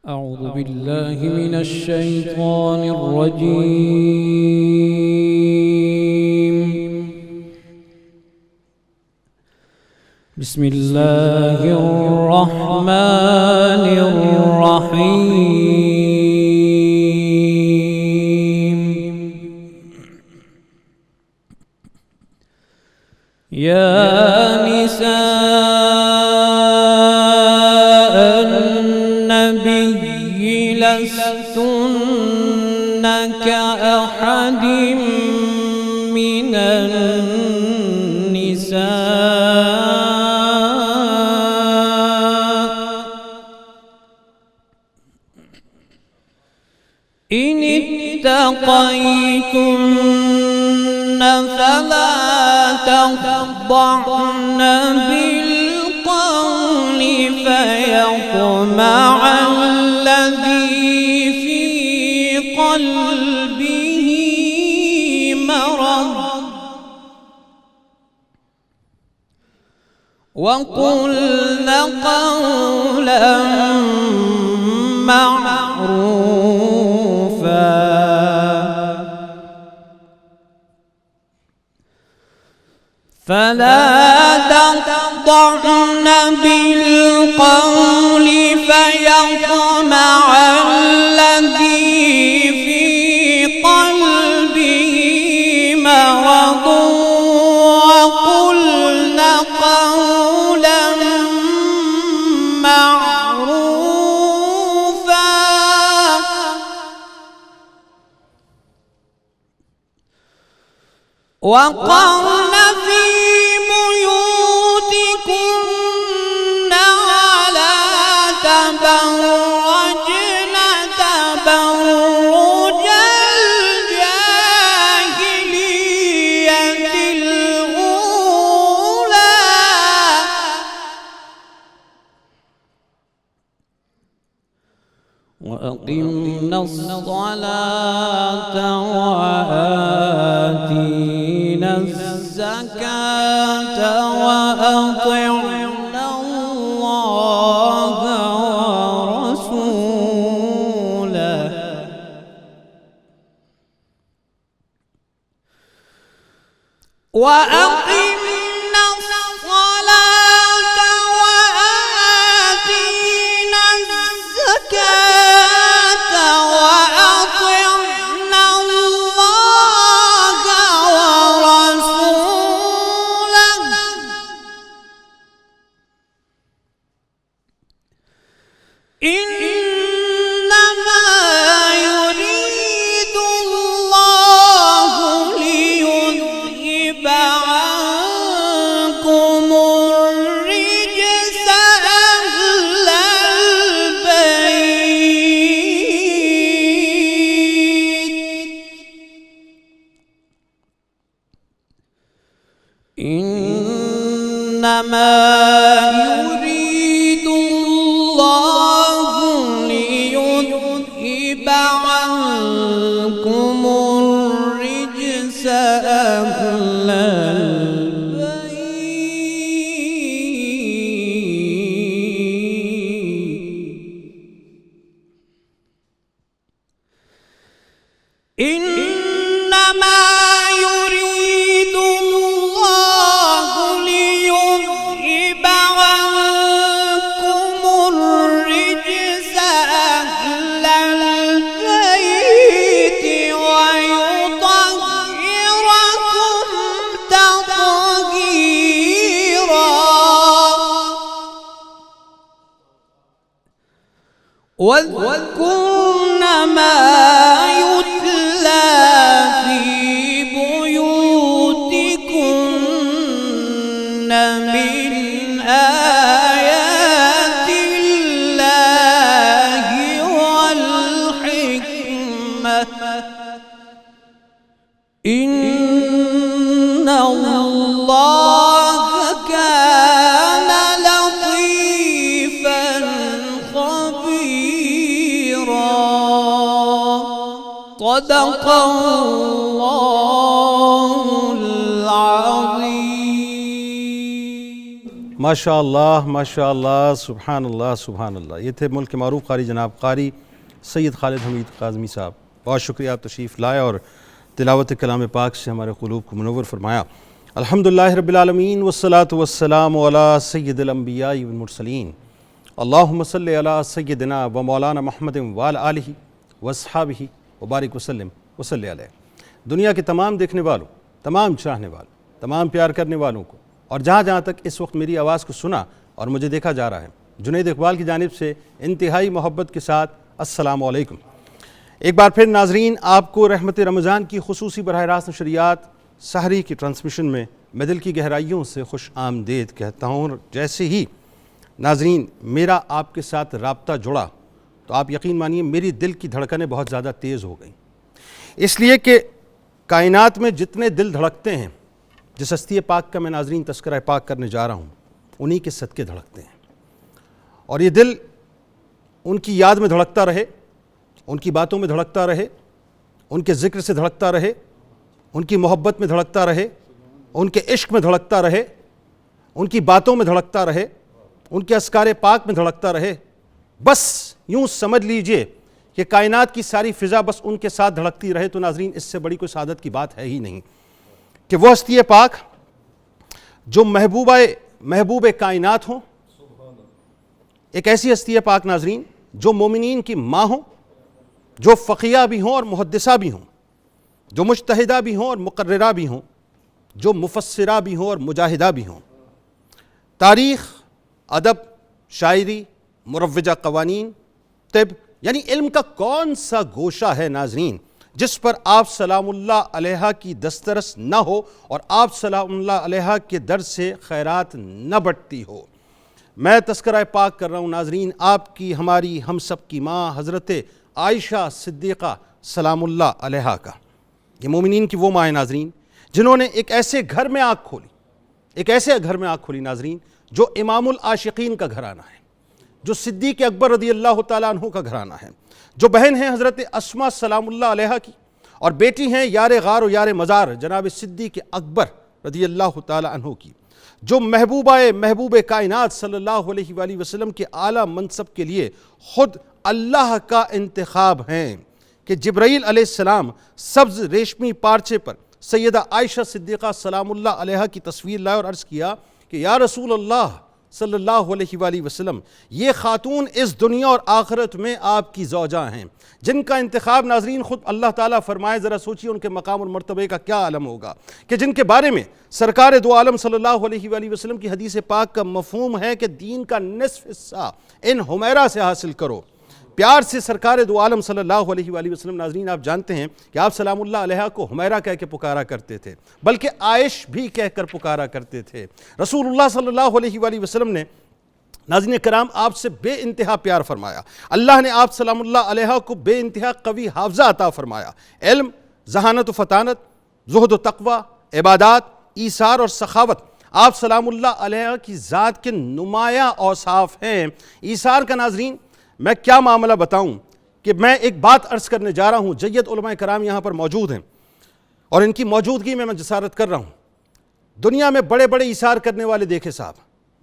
أعوذ بالله من الشيطان الرجيم. بسم الله الرحمن الرحيم. يا نساء النبي لستن كأحد من النساء إن اتقيتن فلا تخضعن بالقول فيطمع الذي في قلبه مرض وقلن قولا معروفا فلا تخضعن بالقول فيطمع الذي في قلبه مرض وقلن قولا معروفا وقرن في بيوتكن ولا تبرجن تبرج الجاهلية الأولى وأقمنا الصلاة وآتينا الزكاة وأطعنا الله ورسوله وأقمنا الصلاة وآتينا الزكاة وأطعنا الله ورسوله إنما يريد الله ليذهب عنكم الرجس أهل البيت إنما يريد الله ليذهب عنكم الرجس أهل البيت إنما يريد الله ليذهب عنكم الرجس أهل البيت ويطهركم تطهيرا واذكرن ما يتلى في بيوتكن من آيات الله والحكمة إن الله كان لطيفا خبيرا صدق الله العظيم. ماشاء اللہ سبحان اللہ سبحان اللہ. یہ تھے ملک کے معروف قاری جناب قاری سید خالد حمید کاظمی صاحب. بہت شکریہ آپ تشریف لائے اور تلاوت کلام پاک سے ہمارے قلوب کو منور فرمایا. الحمدللہ رب العالمین والصلاة والسلام علی سید الانبیاء والمرسلین. اللہم صلی علی سیدنا و مولانا محمد وعلی آلہ واصحابہ وبارک وسلم وصلی علیہ. دنیا کے تمام دیکھنے والوں، تمام چاہنے والوں، تمام پیار کرنے والوں کو، اور جہاں جہاں تک اس وقت میری آواز کو سنا اور مجھے دیکھا جا رہا ہے، جنید اقبال کی جانب سے انتہائی محبت کے ساتھ السلام علیکم. ایک بار پھر ناظرین، آپ کو رحمت رمضان کی خصوصی براہ راست نشریات سحری کی ٹرانسمیشن میں میں دل کی گہرائیوں سے خوش آمدید کہتا ہوں. جیسے ہی ناظرین میرا آپ کے ساتھ رابطہ جڑا تو آپ یقین مانیے میری دل کی دھڑکنیں بہت زیادہ تیز ہو گئیں، اس لیے کہ کائنات میں جتنے دل دھڑکتے ہیں، جس ہستی پاک کا میں ناظرین تذکرہ پاک کرنے جا رہا ہوں، انہی کے صدقے دھڑکتے ہیں. اور یہ دل ان کی یاد میں دھڑکتا رہے، ان کی باتوں میں دھڑکتا رہے، ان کے ذکر سے دھڑکتا رہے، ان کی محبت میں دھڑکتا رہے، ان کے عشق میں دھڑکتا رہے، ان کی باتوں میں دھڑکتا رہے، ان کے اذکار پاک میں دھڑکتا رہے. بس یوں سمجھ لیجئے کہ کائنات کی ساری فضا بس ان کے ساتھ دھڑکتی رہے. تو ناظرین اس سے بڑی کوئی سعادت کی بات ہے ہی نہیں کہ وہ ہستی پاک جو محبوب کائنات ہوں، ایک ایسی ہستی پاک ناظرین جو مومنین کی ماں ہوں، جو فقیہ بھی ہوں اور محدثہ بھی ہوں، جو مجتہدہ بھی ہوں اور مقررہ بھی ہوں، جو مفسرہ بھی ہوں اور مجاہدہ بھی ہوں. تاریخ، ادب، شاعری، مروجہ قوانین، طب، یعنی علم کا کون سا گوشہ ہے ناظرین جس پر آپ سلام اللہ علیہ کی دسترس نہ ہو اور آپ سلام اللہ علیہ کے در سے خیرات نہ بٹتی ہو. میں تذکرہ پاک کر رہا ہوں ناظرین آپ کی، ہماری، ہم سب کی ماں حضرت عائشہ صدیقہ سلام اللہ علیہ کا. یہ مومنین کی وہ ماں ہیں ناظرین جنہوں نے ایک ایسے گھر میں آنکھ کھولی ناظرین جو امام العاشقین کا گھرانہ ہے، جو صدیق اکبر رضی اللہ تعالیٰ عنہ کا گھرانہ ہے، جو بہن ہیں حضرت اسماء سلام اللہ علیہ کی، اور بیٹی ہیں یار غار و یار مزار جناب صدیق اکبر رضی اللہ تعالیٰ عنہ کی، جو محبوب کائنات صلی اللہ علیہ وآلہ وسلم کے اعلیٰ منصب کے لیے خود اللہ کا انتخاب ہیں کہ جبرائیل علیہ السلام سبز ریشمی پارچے پر سیدہ عائشہ صدیقہ سلام اللہ علیہ کی تصویر لائے اور عرض کیا کہ یا رسول اللہ صلی اللہ علیہ وآلہ وسلم، یہ خاتون اس دنیا اور آخرت میں آپ کی زوجہ ہیں، جن کا انتخاب ناظرین خود اللہ تعالیٰ فرمائے. ذرا سوچیے ان کے مقام اور مرتبے کا کیا عالم ہوگا کہ جن کے بارے میں سرکار دو عالم صلی اللہ علیہ وآلہ وسلم کی حدیث پاک کا مفہوم ہے کہ دین کا نصف حصہ ان حمیرہ سے حاصل کرو. پیار سے سرکار دو عالم صلی اللہ علیہ وآلہ وسلم ناظرین آپ جانتے ہیں کہ آپ سلام اللہ علیہ کو حمیرہ کہہ کے پکارا کرتے تھے، بلکہ عائش بھی کہہ کر پکارا کرتے تھے. رسول اللہ صلی اللہ علیہ وآلہ وسلم نے ناظرین کرام آپ سے بے انتہا پیار فرمایا. اللہ نے آپ سلام اللہ علیہ کو بے انتہا قوی حافظہ عطا فرمایا. علم، ذہانت و فطانت، زہد و تقوی، عبادات، ایثار اور سخاوت آپ سلام اللہ علیہ کی ذات کے نمایاں اوصاف ہیں. ایثار کا ناظرین میں کیا معاملہ بتاؤں کہ میں ایک بات عرض کرنے جا رہا ہوں. جید علماء کرام یہاں پر موجود ہیں اور ان کی موجودگی میں جسارت کر رہا ہوں. دنیا میں بڑے بڑے ایثار کرنے والے دیکھے صاحب،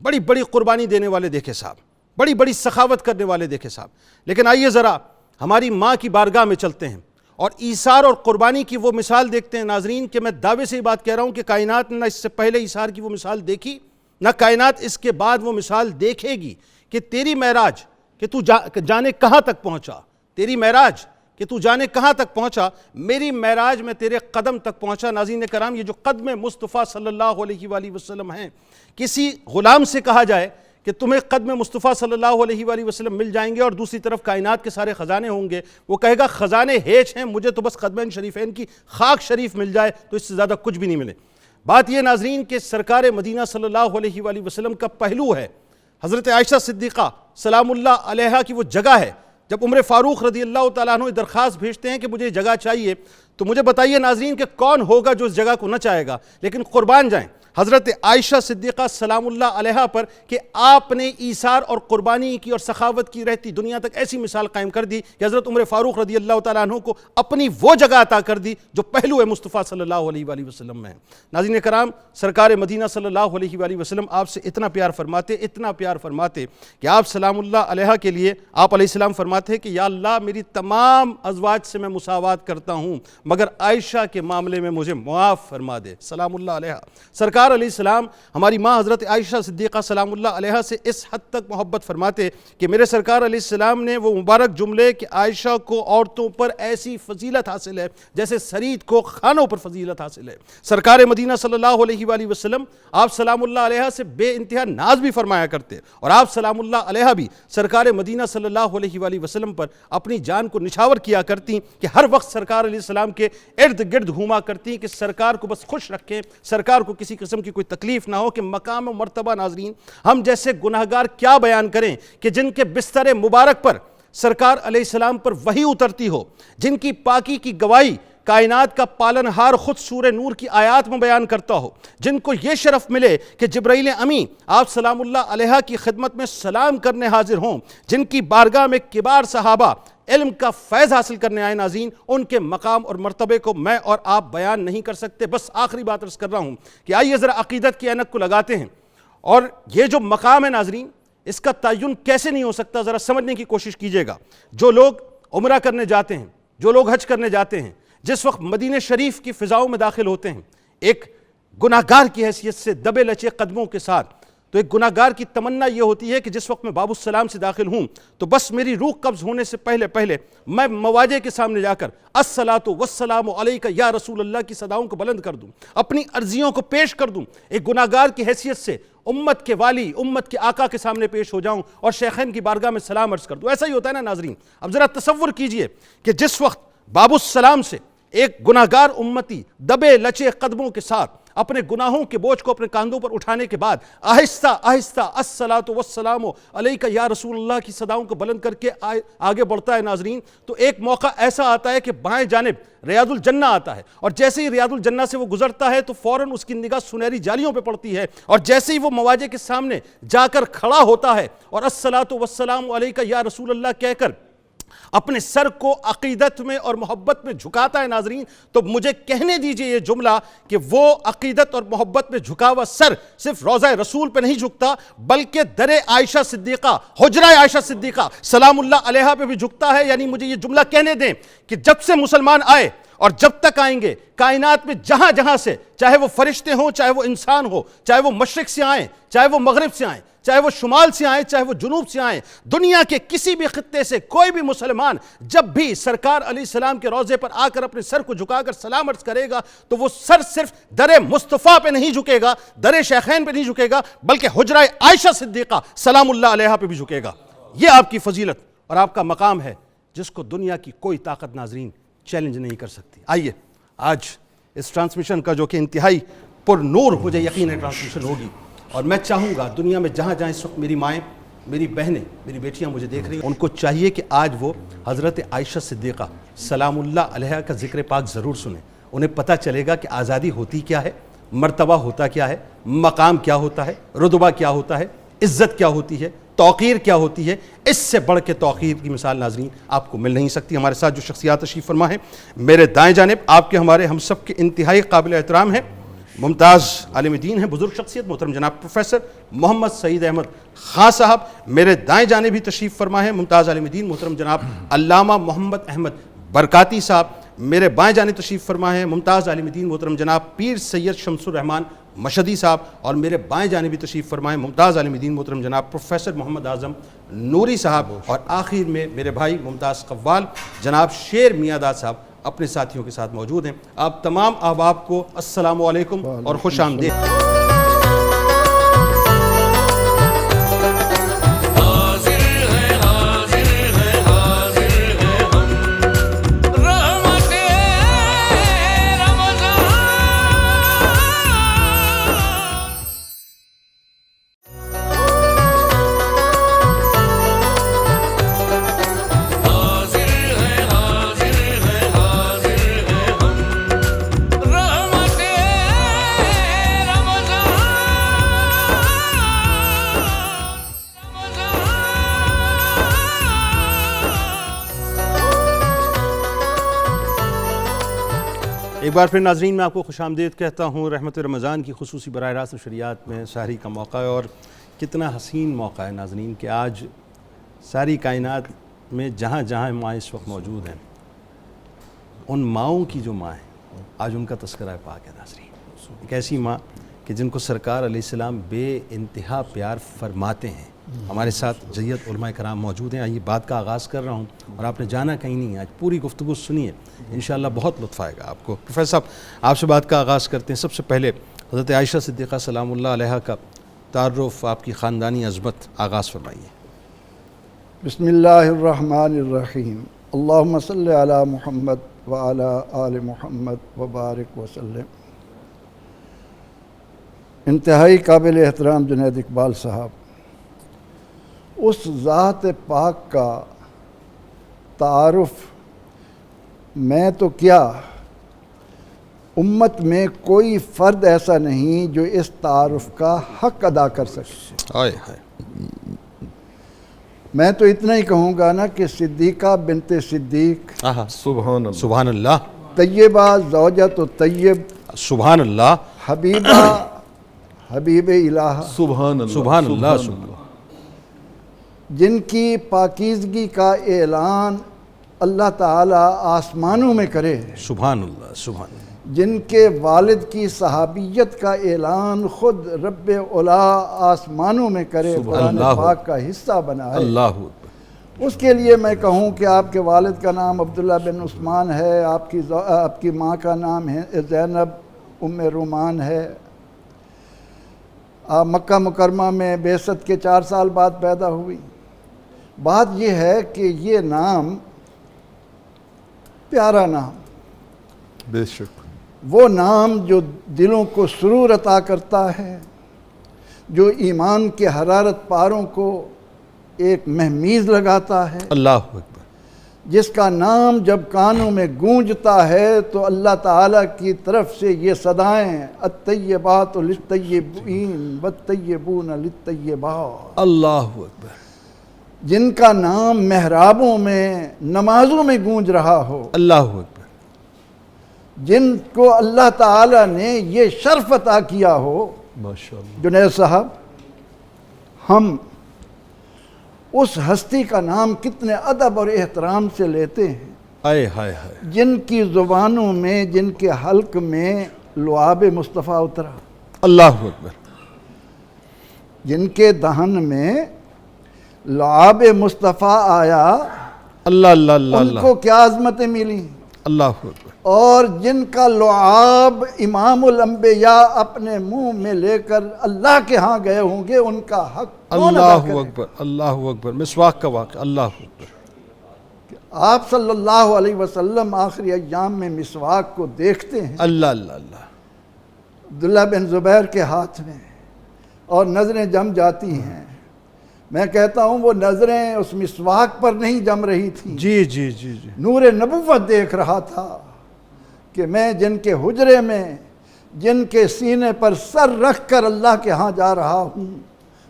بڑی بڑی قربانی دینے والے دیکھے صاحب، بڑی بڑی سخاوت کرنے والے دیکھے صاحب، لیکن آئیے ذرا ہماری ماں کی بارگاہ میں چلتے ہیں اور ایثار اور قربانی کی وہ مثال دیکھتے ہیں ناظرین کہ میں دعوے سے یہ بات کہہ رہا ہوں کہ کائنات نے نہ اس سے پہلے ایثار کی وہ مثال دیکھی، نہ کائنات اس کے بعد وہ مثال دیکھے گی. کہ تیری معراج کہ تو جانے کہاں تک پہنچا، تیری معراج کہ تو جانے کہاں تک پہنچا، میری معراج میں تیرے قدم تک پہنچا. ناظرین کرام یہ جو قدم مصطفیٰ صلی اللہ علیہ وآلہ وسلم ہیں، کسی غلام سے کہا جائے کہ تمہیں قدم مصطفیٰ صلی اللہ علیہ وآلہ وسلم مل جائیں گے اور دوسری طرف کائنات کے سارے خزانے ہوں گے، وہ کہے گا خزانے ہیچ ہیں، مجھے تو بس قدمین شریفین کی خاک شریف مل جائے تو اس سے زیادہ کچھ بھی نہیں ملے. بات یہ ناظرین کہ سرکار مدینہ صلی اللہ علیہ وآلہ وسلم کا پہلو ہے. حضرت عائشہ صدیقہ سلام اللہ علیہ کی وہ جگہ ہے. جب عمر فاروق رضی اللہ تعالیٰ عنہ درخواست بھیجتے ہیں کہ مجھے جگہ چاہیے تو مجھے بتائیے ناظرین کہ کون ہوگا جو اس جگہ کو نہ چاہے گا، لیکن قربان جائیں حضرت عائشہ صدیقہ سلام اللہ علیہا پر کہ آپ نے ایثار اور قربانی کی اور سخاوت کی رہتی دنیا تک ایسی مثال قائم کر دی کہ حضرت عمر فاروق رضی اللہ تعالیٰ عنہ کو اپنی وہ جگہ عطا کر دی جو پہلو ہے مصطفیٰ صلی اللہ علیہ وآلہ وسلم میں ہے۔ ناظرین کرام، سرکار مدینہ صلی اللہ علیہ وآلہ وسلم آپ سے اتنا پیار فرماتے کہ آپ سلام اللہ علیہا کے لیے آپ علیہ السلام فرماتے کہ یا اللہ میری تمام ازواج سے میں مساوات کرتا ہوں مگر عائشہ کے معاملے میں مجھے معاف فرما دے، سلام اللہ علیہا۔ سرکار علیہ السلام ہماری ماں حضرت عائشہ صدیقہ سلام اللہ علیہا سے اس حد تک محبت فرماتے کہ میرے سرکار علیہ السلام نے وہ مبارک جملے کہ عائشہ کو عورتوں پر ایسی فضیلت حاصل ہے جیسے سرید کو خانوں پر فضیلت حاصل ہے۔ سرکار مدینہ صلی اللہ علیہ وآلہ وسلم آپ سلام اللہ علیہا سے بے انتہا ناز بھی فرمایا کرتے اور آپ سلام اللہ علیہا بھی سرکار مدینہ صلی اللہ علیہ وآلہ وسلم پر اپنی جان کو نچھاور کیا کرتی کہ ہر وقت سرکار علیہ السلام کے ارد گرد گھوما کرتی کہ سرکار کو بس خوش رکھیں، سرکار کو کسی قسم کی کوئی تکلیف نہ ہو۔ کہ مقام و مرتبہ ناظرین ہم جیسے گناہگار کیا بیان کریں کہ جن کے بستر مبارک پر سرکار علیہ السلام پر وحی اترتی ہو، جن کی پاکی کی گواہی کائنات کا پالنہار خود سورہ نور کی آیات میں بیان کرتا ہو، جن کو یہ شرف ملے کہ جبرائیل امی آپ سلام اللہ علیہا کی خدمت میں سلام کرنے حاضر ہوں، جن کی بارگاہ میں کبار صحابہ علم کا فیض حاصل کرنے آئے ناظرین، ان کے مقام اور مرتبے کو میں اور آپ بیان نہیں کر سکتے۔ بس آخری بات عرض کر رہا ہوں کہ آئیے ذرا عقیدت کی اینک کو لگاتے ہیں، اور یہ جو مقام ہے ناظرین اس کا تعین کیسے نہیں ہو سکتا ذرا سمجھنے کی کوشش کیجئے گا۔ جو لوگ عمرہ کرنے جاتے ہیں، جو لوگ حج کرنے جاتے ہیں، جس وقت مدینہ شریف کی فضاؤں میں داخل ہوتے ہیں ایک گناہگار کی حیثیت سے دبے لچے قدموں کے ساتھ، تو ایک گناہگار کی تمنا یہ ہوتی ہے کہ جس وقت میں باب السلام سے داخل ہوں تو بس میری روح قبض ہونے سے پہلے میں مواجہ کے سامنے جا کر الصلاۃ والسلام علیک یا رسول اللہ کی صداؤں کو بلند کر دوں، اپنی عرضیوں کو پیش کر دوں، ایک گناہگار کی حیثیت سے امت کے والی، امت کے آقا کے سامنے پیش ہو جاؤں اور شیخین کی بارگاہ میں سلام عرض کر دوں۔ ایسا ہی ہوتا ہے نا ناظرین۔ اب ذرا تصور کیجئے کہ جس وقت باب السلام سے ایک گناہگار امتی دبے لچے قدموں کے ساتھ اپنے گناہوں کے بوجھ کو اپنے کاندھوں پر اٹھانے کے بعد آہستہ آہستہ الصلاۃ والسلام علیک یا رسول اللہ کی صداؤں کو بلند کر کے آگے بڑھتا ہے ناظرین، تو ایک موقع ایسا آتا ہے کہ بائیں جانب ریاض الجنہ آتا ہے، اور جیسے ہی ریاض الجنہ سے وہ گزرتا ہے تو فوراً اس کی نگاہ سنہری جالیوں پہ پڑتی ہے، اور جیسے ہی وہ مواجہ کے سامنے جا کر کھڑا ہوتا ہے اور الصلاۃ والسلام علیک یا رسول اللہ کہہ کر اپنے سر کو عقیدت میں اور محبت میں جھکاتا ہے ناظرین، تو مجھے کہنے دیجئے یہ جملہ کہ وہ عقیدت اور محبت میں جھکا ہوا سر صرف روضہ رسول پہ نہیں جھکتا بلکہ در عائشہ صدیقہ، حجرہ عائشہ صدیقہ سلام اللہ علیہا پہ بھی جھکتا ہے۔ یعنی مجھے یہ جملہ کہنے دیں کہ جب سے مسلمان آئے اور جب تک آئیں گے کائنات میں جہاں جہاں سے، چاہے وہ فرشتے ہوں، چاہے وہ انسان ہو، چاہے وہ مشرق سے آئیں، چاہے وہ مغرب سے آئیں، چاہے وہ شمال سے آئیں، چاہے وہ جنوب سے آئیں، دنیا کے کسی بھی خطے سے کوئی بھی مسلمان جب بھی سرکار علیہ السلام کے روضے پر آ کر اپنے سر کو جھکا کر سلام عرض کرے گا تو وہ سر صرف در مصطفیٰ پہ نہیں جھکے گا، در شیخین پہ نہیں جھکے گا، بلکہ حجرہ عائشہ صدیقہ سلام اللہ علیہا پہ بھی جھکے گا۔ یہ آپ کی فضیلت اور آپ کا مقام ہے جس کو دنیا کی کوئی طاقت ناظرین چیلنج نہیں کر سکتی۔ آئیے آج اس ٹرانسمیشن کا جو کہ انتہائی پر نور مجھے یقین ہے ٹرانسمیشن ہوگی، اور میں چاہوں گا دنیا میں جہاں جہاں اس وقت میری مائیں، میری بہنیں، میری بیٹیاں مجھے دیکھ رہی ہیں، ان کو چاہیے کہ آج وہ حضرت عائشہ صدیقہ سلام اللہ علیہا کا ذکر پاک ضرور سنیں۔ انہیں پتہ چلے گا کہ آزادی ہوتی کیا ہے، مرتبہ ہوتا کیا ہے، مقام کیا ہوتا ہے، رتبہ کیا ہوتا ہے، عزت کیا ہوتی ہے، توقیر کیا ہوتی ہے۔ اس سے بڑھ کے توقیر کی مثال ناظرین آپ کو مل نہیں سکتی۔ ہمارے ساتھ جو شخصیات تشریف فرما ہیں، میرے دائیں جانب آپ کے ہمارے ہم سب کے انتہائی قابل احترام ہیں، ممتاز عالم دین ہیں، بزرگ شخصیت محترم جناب پروفیسر محمد سعید احمد خان صاحب۔ میرے دائیں جانب بھی تشریف فرما ہیں ممتاز عالم دین محترم جناب علامہ محمد احمد برکاتی صاحب۔ میرے بائیں جانب تشریف فرما ہیں ممتاز عالم دین محترم جناب پیر سید شمس الرحمان مشہدی صاحب، اور میرے بائیں جانب بھی تشریف فرما ہیں ممتاز عالم دین محترم جناب پروفیسر محمد اعظم نوری صاحب، اور آخر میں میرے بھائی ممتاز قوال جناب شیر میاں داد صاحب اپنے ساتھیوں کے ساتھ موجود ہیں۔ آپ تمام احباب کو السلام علیکم اور خوش آمدید۔ ایک بار پھر ناظرین میں آپ کو خوش آمدید کہتا ہوں۔ رحمت رمضان کی خصوصی براہ راست نشریات میں سحری کا موقع ہے، اور کتنا حسین موقع ہے ناظرین کہ آج ساری کائنات میں جہاں جہاں ماں اس وقت موجود ہیں، ان ماؤں کی جو ماں ہیں آج ان کا تذکرہ پاک ہے ناظرین۔ ایک ایسی ماں کہ جن کو سرکار علیہ السلام بے انتہا پیار فرماتے ہیں۔ ہمارے ساتھ جیت علماء کرام موجود ہیں۔ آئیے بات کا آغاز کر رہا ہوں، اور آپ نے جانا کہیں نہیں ہے، آج پوری گفتگو سنیے، انشاءاللہ بہت لطف آئے گا آپ کو۔ پروفیسر صاحب آپ سے بات کا آغاز کرتے ہیں۔ سب سے پہلے حضرت عائشہ صدیقہ سلام اللہ علیہا کا تعارف، آپ کی خاندانی عظمت آغاز فرمائیے۔ بسم اللہ الرحمن الرحیم، اللہم صلی علی محمد وعلی آل محمد وبارک وسلم۔ انتہائی قابل احترام جنید اقبال صاحب، اس ذات پاک کا تعارف میں تو کیا، امت میں کوئی فرد ایسا نہیں جو اس تعارف کا حق ادا کر سکے۔ میں تو اتنا ہی کہوں گا نا کہ صدیقہ بنت صدیق، سبحان اللہ، سبحان اللہ، طیبہ زوجۃ طیب، سبحان اللہ، حبیبہ حبیب الہ، سبحان اللہ، سبحان اللہ، سبحان اللہ، جن کی پاکیزگی کا اعلان اللہ تعالیٰ آسمانوں میں کرے، سبحان اللہ، سبحان اللہ، جن کے والد کی صحابیت کا اعلان خود رب اولا آسمانوں میں کرے، قرآن پاک کا حصہ بنا ہے۔ اللہ اکبر۔ اس کے لیے میں کہوں کہ آپ کے والد کا نام عبداللہ بن عثمان ہے، آپ کی ماں کا نام زینب ام رومان ہے، آپ مکہ مکرمہ میں بعثت کے 4 سال بعد پیدا ہوئی۔ بات یہ ہے کہ یہ نام پیارا نام، بے شک وہ نام جو دلوں کو سرور عطا کرتا ہے، جو ایمان کے حرارت پاروں کو ایک مہمیز لگاتا ہے، اللہ اکبر، جس کا نام جب کانوں میں گونجتا ہے تو اللہ تعالیٰ کی طرف سے یہ صدائیں الطیبات للطیبین والطیبون للطیبات، اللہ اکبر، جن کا نام محرابوں میں نمازوں میں گونج رہا ہو، اللہ اکبر، جن کو اللہ تعالیٰ نے یہ شرف عطا کیا ہو۔ ماشاءاللہ، جنید صاحب، ہم اس ہستی کا نام کتنے ادب اور احترام سے لیتے ہیں، ہائے ہائے ہائے، جن کی زبانوں میں، جن کے حلق میں لعاب مصطفیٰ اترا، اللہ اکبر، جن کے دہن میں لعاب مصطفیٰ آیا، اللہ اللہ اللہ ان اللہ، کو کیا عظمتیں ملی، اللہ اکبر، اور جن کا لعاب امام الانبیاء اپنے منہ میں لے کر اللہ کے ہاں گئے ہوں گے، ان کا حق کون ادا اللہ کرے؟ اکبر، اللہ اکبر، مسواک کا واقعہ، اللہ اکبر، آپ صلی اللہ علیہ وسلم آخری ایام میں مسواک کو دیکھتے ہیں اللہ اللہ اللہ، عبداللہ بن زبیر کے ہاتھ میں، اور نظریں جم جاتی ہیں۔ میں کہتا ہوں وہ نظریں اس مسواک پر نہیں جم رہی تھیں، جی جی جی جی، نور نبوت دیکھ رہا تھا کہ میں جن کے حجرے میں، جن کے سینے پر سر رکھ کر اللہ کے ہاں جا رہا ہوں،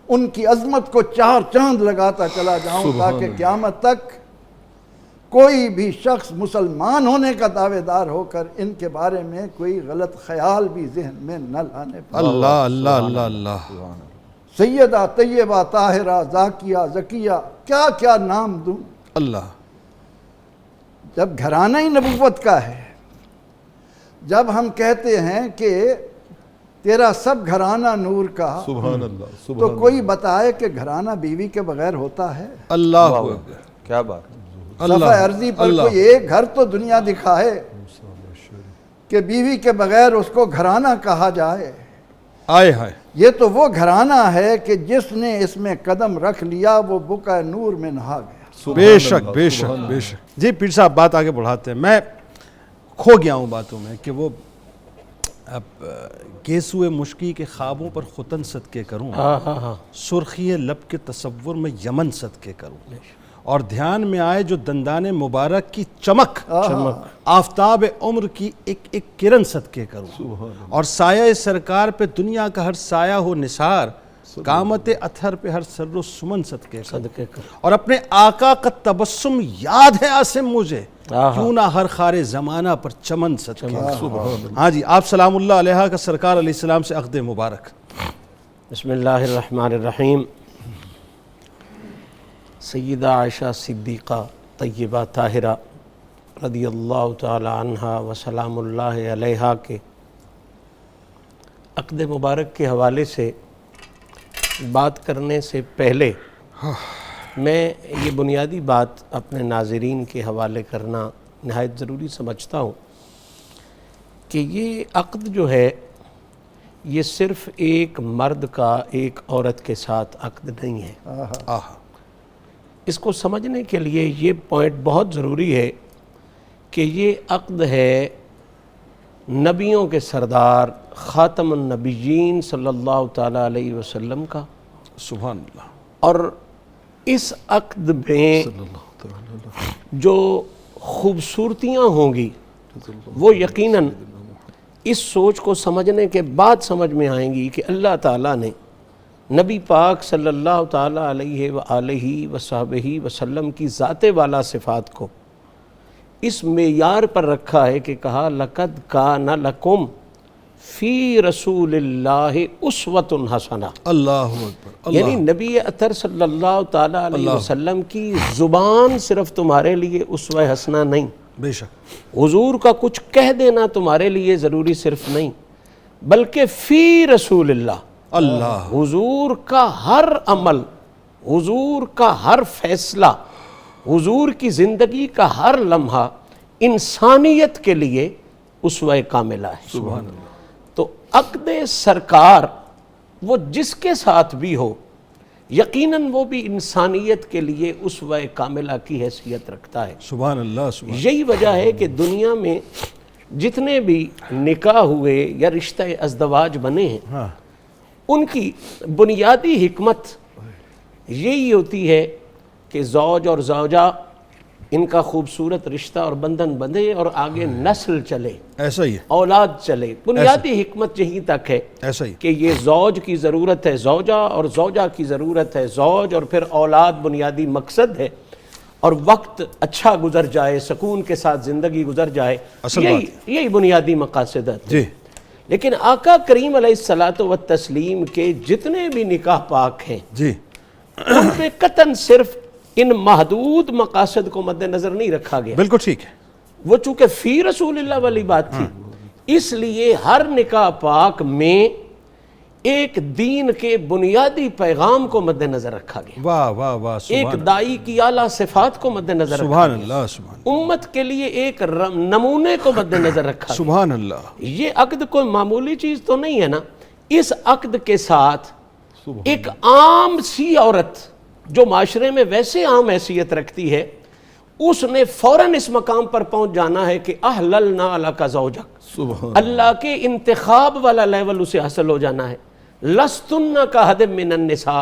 ان کی عظمت کو 4 چاند لگاتا چلا جاؤں، تاکہ قیامت تک کوئی بھی شخص مسلمان ہونے کا دعوے دار ہو کر ان کے بارے میں کوئی غلط خیال بھی ذہن میں نہ لانے پائے۔ اللہ اللہ اللہ اللہ، سیدہ طیبہ طاہرہ زاکیہ زکیہ، کیا کیا نام دوں۔ اللہ، جب گھرانہ ہی نبوت کا ہے، جب ہم کہتے ہیں کہ تیرا سب گھرانہ نور کا، سبحان اللہ، سبحان تو اللہ، کوئی بتائے کہ گھرانہ بیوی کے بغیر ہوتا ہے؟ اللہ اکبر، کیا بات، صفحہ عرضی پر کوئی ایک گھر تو دنیا دکھائے کہ بیوی کے بغیر اس کو گھرانہ کہا جائے۔ آئے ہائے، یہ تو وہ گھرانہ ہے کہ جس نے اس میں قدم رکھ لیا وہ بقع نور میں نہا گیا۔ بے شک بے شک بے شک۔ جی پیر صاحب بات آگے بڑھاتے ہیں، میں کھو گیا ہوں باتوں میں کہ وہ اب گیسوئے مشکی کے خوابوں پر ختن صدقے کروں، سرخی لب کے تصور میں یمن صدقے کروں، اور دھیان میں آئے جو دندان مبارک کی چمک، آفتاب عمر کی ایک ایک کرن صدقے کروں، اور سایہ سرکار پہ دنیا کا ہر سایہ ہو نثار، قامت اطہر پہ ہر سر و سمن صدقے کا، صدقے کا، اور اپنے آقا کا تبسم یاد ہے عاصم مجھے، کیوں نہ ہر خار زمانہ پر چمن صدقے کا۔ ہاں جی، آپ سلام اللہ علیہ کا سرکار علیہ السلام سے عقد مبارک۔ بسم اللہ الرحمن الرحیم۔ سیدہ عائشہ صدیقہ طیبہ طاہرہ رضی اللہ تعالی عنہا و سلام اللہ علیہا کے عقد مبارک کے حوالے سے بات کرنے سے پہلے میں یہ بنیادی بات اپنے ناظرین کے حوالے کرنا نہایت ضروری سمجھتا ہوں کہ یہ عقد جو ہے یہ صرف ایک مرد کا ایک عورت کے ساتھ عقد نہیں ہے۔ اس کو سمجھنے کے لیے یہ پوائنٹ بہت ضروری ہے کہ یہ عقد ہے نبیوں کے سردار خاتم النبیین صلی اللہ تعالیٰ علیہ وسلم کا، سبحان اللہ۔ اور اس عقد میں جو خوبصورتیاں ہوں گی وہ یقیناً اس سوچ کو سمجھنے کے بعد سمجھ میں آئیں گی کہ اللہ تعالیٰ نے نبی پاک صلی اللہ تعالیٰ علیہ وآلہ وصحبہ وسلم کی ذات والا صفات کو اس معیار پر رکھا ہے کہ کہا لَقَدْ كَانَ لَكُمْ فِي رَسُولِ اللَّهِ أُسْوَةٌ حَسَنَةٌ۔ اللہ اکبر۔ یعنی نبی اطہر صلی اللہ تعالیٰ علیہ وسلم کی زبان صرف تمہارے لیے اسوہ حسنہ نہیں، بے شک، حضور کا کچھ کہہ دینا تمہارے لیے ضروری صرف نہیں، بلکہ فی رسول اللہ، حضور کا ہر عمل، حضور کا ہر فیصلہ، حضور کی زندگی کا ہر لمحہ انسانیت کے لیے اسوہ کاملہ ہے۔ سبحان اللہ۔ تو عقد سرکار وہ جس کے ساتھ بھی ہو یقیناً وہ بھی انسانیت کے لیے اسوہ کاملہ کی حیثیت رکھتا ہے۔ سبحان اللہ، سبحان یہی وجہ ہے کہ دنیا میں جتنے بھی نکاح ہوئے یا رشتہ ازدواج بنے ہیں ان کی بنیادی حکمت یہی ہوتی ہے کہ زوج اور زوجہ ان کا خوبصورت رشتہ اور بندھن بندھے اور آگے نسل چلے، ایسا ہی ہے، اولاد چلے۔ بنیادی حکمت یہی تک ہے ایسا ہی۔ کہ یہ زوج کی ضرورت ہے زوجہ اور زوجہ کی ضرورت ہے زوج، اور پھر اولاد بنیادی مقصد ہے، اور وقت اچھا گزر جائے، سکون کے ساتھ زندگی گزر جائے، اصل بات یہی بنیادی مقاصد ہے۔ جی، لیکن آقا کریم علیہ الصلوۃ والتسلیم کے جتنے بھی نکاح پاک ہیں جی، ان پہ قطعاً صرف ان محدود مقاصد کو مد نظر نہیں رکھا گیا، بالکل ٹھیک ہے۔ وہ چونکہ فی رسول اللہ والی بات تھی اس لیے ہر نکاح پاک میں ایک دین کے بنیادی پیغام کو مد نظر رکھا گیا، واہ واہ واہ، ایک دائی کی اعلیٰ صفات کو مد نظر رکھا سبحان اللہ، سبحان گیا، امت کے لیے ایک نمونے کو مد نظر رکھا گیا۔ سبحان اللہ۔ یہ عقد کوئی معمولی چیز تو نہیں ہے نا۔ اس عقد کے ساتھ ایک عام سی عورت جو معاشرے میں ویسے عام حیثیت رکھتی ہے اس نے فوراً اس مقام پر پہنچ جانا ہے کہ احللنا لک زوجک، اللہ کے انتخاب والا لیول اسے حاصل ہو جانا ہے۔ لستن کاحد من النساء،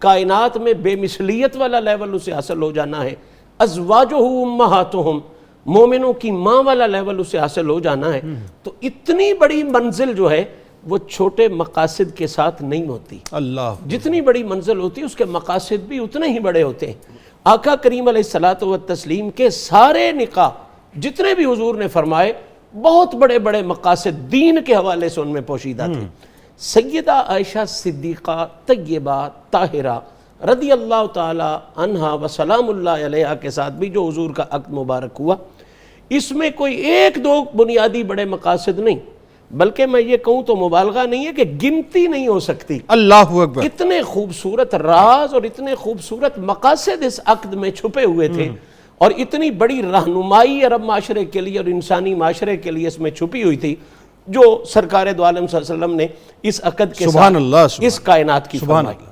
کائنات میں بے مثلیت والا لیول اسے حاصل ہو جانا ہے۔ ازواجہ امہاتہم، مومنوں کی ماں والا لیول اسے حاصل ہو جانا ہے۔ تو اتنی بڑی منزل جو ہے وہ چھوٹے مقاصد کے ساتھ نہیں ہوتی، اللہ، جتنی بڑی منزل ہوتی ہے اس کے مقاصد بھی اتنے ہی بڑے ہوتے ہیں۔ آقا کریم علیہ الصلوۃ والتسلیم کے سارے نکاح جتنے بھی حضور نے فرمائے بہت بڑے بڑے مقاصد دین کے حوالے سے ان میں پوشیدہ تھے۔ سیدہ عائشہ صدیقہ طیبہ طاہرہ رضی اللہ تعالی عنہا و سلام اللہ علیہا کے ساتھ بھی جو حضور کا عقد مبارک ہوا، اس میں کوئی ایک دو بنیادی بڑے مقاصد نہیں، بلکہ میں یہ کہوں تو مبالغہ نہیں ہے کہ گنتی نہیں ہو سکتی۔ اللہ اکبر۔ اتنے خوبصورت راز اور اتنے خوبصورت مقاصد اس عقد میں چھپے ہوئے تھے، اور اتنی بڑی رہنمائی عرب معاشرے کے لیے اور انسانی معاشرے کے لیے اس میں چھپی ہوئی تھی جو سرکار دو عالم صلی اللہ علیہ وسلم نے اس عقد کے سبحان اللہ، ساتھ اس کائنات کی سبحان فرمائی۔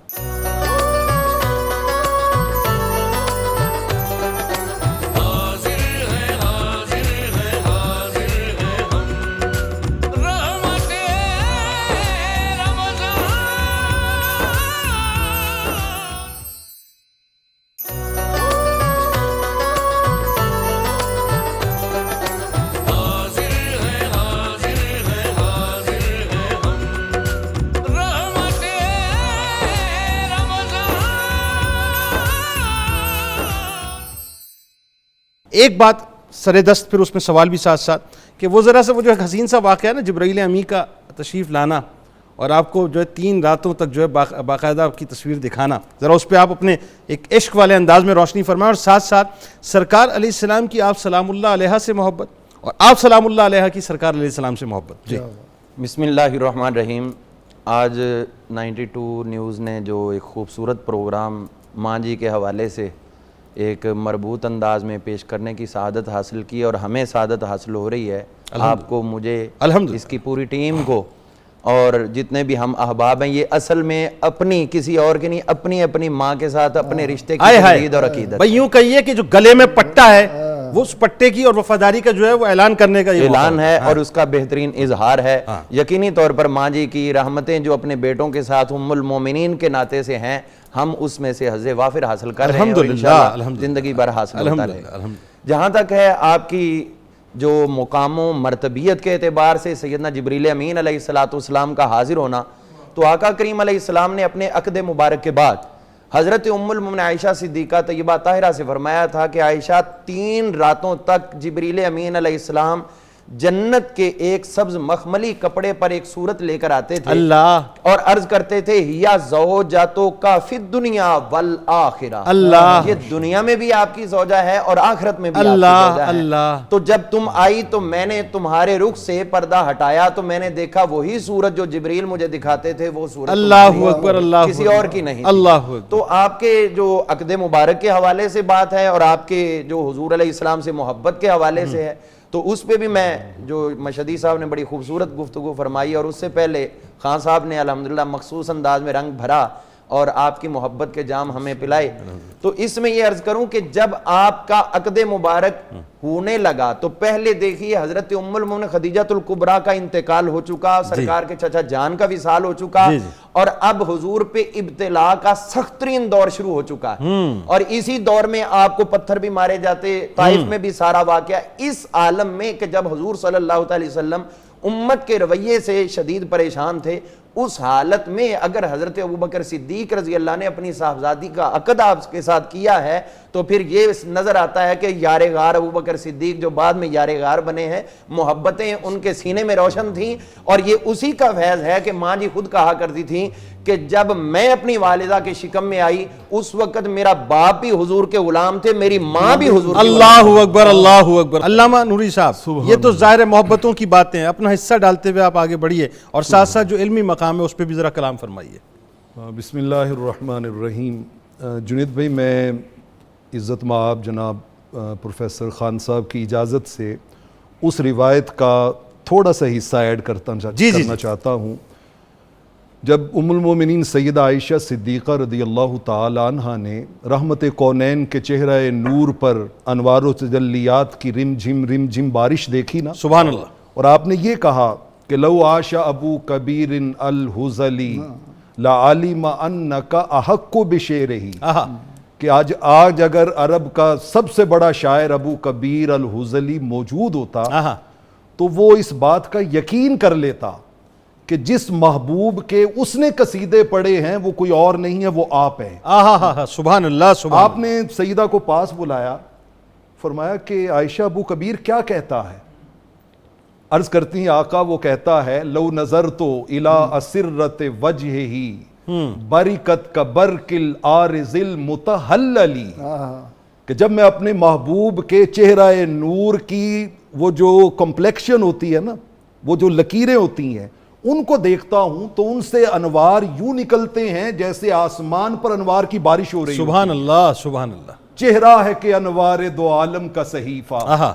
ایک بات سر دست پھر اس میں سوال بھی ساتھ ساتھ کہ وہ ذرا سا وہ جو ایک حسین سا واقعہ ہے نا جبرائیل امی کا تشریف لانا اور آپ کو جو ہے 3 راتوں تک جو ہے باقاعدہ آپ کی تصویر دکھانا، ذرا اس پہ آپ اپنے ایک عشق والے انداز میں روشنی فرمائیں، اور ساتھ ساتھ سرکار علیہ السلام کی آپ سلام اللہ علیہ سے محبت اور آپ سلام اللہ علیہ کی سرکار علیہ السلام سے محبت. جی بسم اللہ الرحمن الرحیم. آج 92 نیوز نے جو ایک خوبصورت پروگرام ماں جی کے حوالے سے ایک مربوط انداز میں پیش کرنے کی سعادت حاصل کی اور ہمیں سعادت حاصل ہو رہی ہے، آپ کو، مجھے، اس کی پوری ٹیم کو اور جتنے بھی ہم احباب ہیں. یہ اصل میں اپنی کسی اور کی نہیں، اپنی اپنی ماں کے ساتھ اپنے رشتے کی تجدید اور عقیدت. بھائی یوں کہیے کہ جو گلے میں پٹا ہے وہ اس پٹے کی اور وفاداری کا جو ہے وہ اعلان کرنے کا اعلان ہے اور اس کا بہترین اظہار ہے. یقینی طور پر ماں جی کی رحمتیں جو اپنے بیٹوں کے ساتھ ام المومنین کے ناطے سے ہیں، ہم اس میں سے حظ وافر حاصل کر رہے ہیں اور انشاءاللہ زندگی بھر حاصل ہوتا رہے. جہاں تک ہے آپ کی جو مقام و مرتبیت کے اعتبار سے سیدنا جبریل امین علیہ السلام کا حاضر ہونا، تو آقا کریم علیہ السلام نے اپنے عقد مبارک کے بعد حضرت ام المومنین عائشہ صدیقہ طیبہ طاہرہ سے فرمایا تھا کہ عائشہ 3 راتوں تک جبریل امین علیہ السلام جنت کے ایک سبز مخملی کپڑے پر ایک صورت لے کر آتے تھے اللہ اور عرض کرتے تھے ہیا زوجاتو کا فی الدنیا والآخرہ. اللہ یہ دنیا میں بھی آپ کی زوجہ ہے اور آخرت میں بھی آپ کی اللہ زوجہ ہے. اللہ تو جب تم آئی تو میں نے تمہارے رخ سے پردہ ہٹایا تو میں نے دیکھا وہی صورت جو جبریل مجھے دکھاتے تھے وہ صورت اللہ اکبر اللہ کسی اور کی نہیں. اللہ اکبر. تو آپ کے جو عقد مبارک کے حوالے سے بات ہے اور آپ کے جو حضور علیہ السلام سے محبت کے حوالے سے ہے، تو اس پہ بھی میں جو مشہدی صاحب نے بڑی خوبصورت گفتگو فرمائی اور اس سے پہلے خان صاحب نے الحمدللہ مخصوص انداز میں رنگ بھرا اور آپ کی محبت کے جام ہمیں پلائے. تو اس میں یہ عرض کروں کہ جب آپ کا عقد مبارک ہونے لگا تو پہلے دیکھیے حضرت ام المومنین خدیجۃ الکبریٰ کا انتقال ہو چکا، سرکار کے چچا جان کا وصال ہو چکا اور اب حضور پہ ابتلا کا سخت ترین دور شروع ہو چکا ہے اور اسی دور میں آپ کو پتھر بھی مارے جاتے، طائف میں بھی سارا واقعہ. اس عالم میں کہ جب حضور صلی اللہ علیہ وسلم امت کے رویے سے شدید پریشان تھے، اس حالت میں اگر حضرت ابوبکر صدیق رضی اللہ نے اپنی صاحبزادی کا عقد آپ کے ساتھ کیا ہے تو پھر یہ نظر آتا ہے کہ یار غار ابوبکر صدیق جو بعد میں یار غار بنے ہیں، محبتیں ان کے سینے میں روشن تھیں. اور یہ اسی کا فیض ہے کہ ماں جی خود کہا کرتی تھیں کہ جب میں اپنی والدہ کے شکم میں آئی اس وقت میرا باپ بھی حضور کے غلام تھے، میری ماں بھی حضور کے اللہ اکبر اللہ اکبر. علامہ نوری صاحب، یہ تو ظاہر محبتوں کی باتیں ہیں، اپنا حصہ ڈالتے ہوئے آپ آگے بڑھیے اور ساتھ ساتھ جو علمی مقام ہے اس پہ بھی ذرا کلام فرمائیے. بسم اللہ الرحمن الرحیم. جنید بھائی، میں عزت مآب جناب پروفیسر خان صاحب کی اجازت سے اس روایت کا تھوڑا سا حصہ ایڈ کرنا چاہتا ہوں. جب ام المومنین سیدہ عائشہ صدیقہ رضی اللہ تعالی عنہ نے رحمت کونین کے چہرہ نور پر انوار و تجلیات کی رم جھم بارش دیکھی نا، سبحان اللہ، اور آپ نے یہ کہا کہ لو عاش ابو کبیر الحزلی لعلم انک احق بشعرہ، کہ آج اگر عرب کا سب سے بڑا شاعر ابو کبیر الحزلی موجود ہوتا تو وہ اس بات کا یقین کر لیتا کہ جس محبوب کے اس نے قصیدے پڑھے ہیں وہ کوئی اور نہیں ہے، وہ آپ ہیں. سبحان اللہ سبحان. آپ نے سیدہ کو پاس بلایا، فرمایا کہ عائشہ ابو کبیر کیا کہتا ہے؟ عرض کرتی ہیں آقا وہ کہتا ہے لو نظرت الی اسرۃ وجہہ برکت کبرق الارض المتحلل، کہ جب میں اپنے محبوب کے چہرہ نور کی وہ جو کمپلیکشن ہوتی ہے نا، وہ جو لکیریں ہوتی ہیں ان کو دیکھتا ہوں تو ان سے انوار یوں نکلتے ہیں جیسے آسمان پر انوار کی بارش ہو رہی ہے. سبحان اللہ سبحان اللہ. چہرہ ہے کہ انوار دو عالم کا صحیفہ،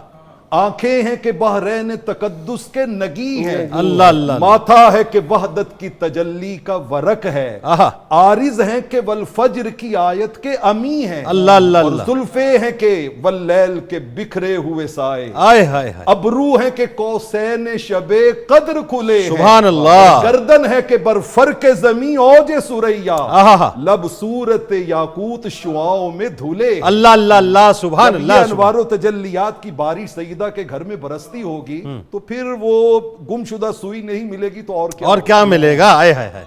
آنکھیں ہیں کہ بحرین تقدس کے نگی ہیں، اللہ اللہ. ماتھا ہے کہ وحدت کی تجلی کا ورق ہے، عارض ہیں کہ والفجر کی آیت کے امی ہیں، اللہ اللہ. اور زلفیں ہیں کہ واللیل کے بکھرے ہوئے سائے، آئے ہائے ہائے. ابرو ہیں کہ قوسین شب قدر کھلے ہیں، سبحان اللہ. گردن ہے کہ برفرق زمین اوج سریا، لب صورت یاقوت شعاؤں میں دھلے. اللہ اللہ اللہ. سبحان اللہ. یہ انوار و تجلیات کی بارش سیدہ کے گھر میں برستی ہوگی تو پھر وہ گم شدہ سوئی نہیں ملے گی تو اور کیا ملے گا. آئے ہائے ہائے.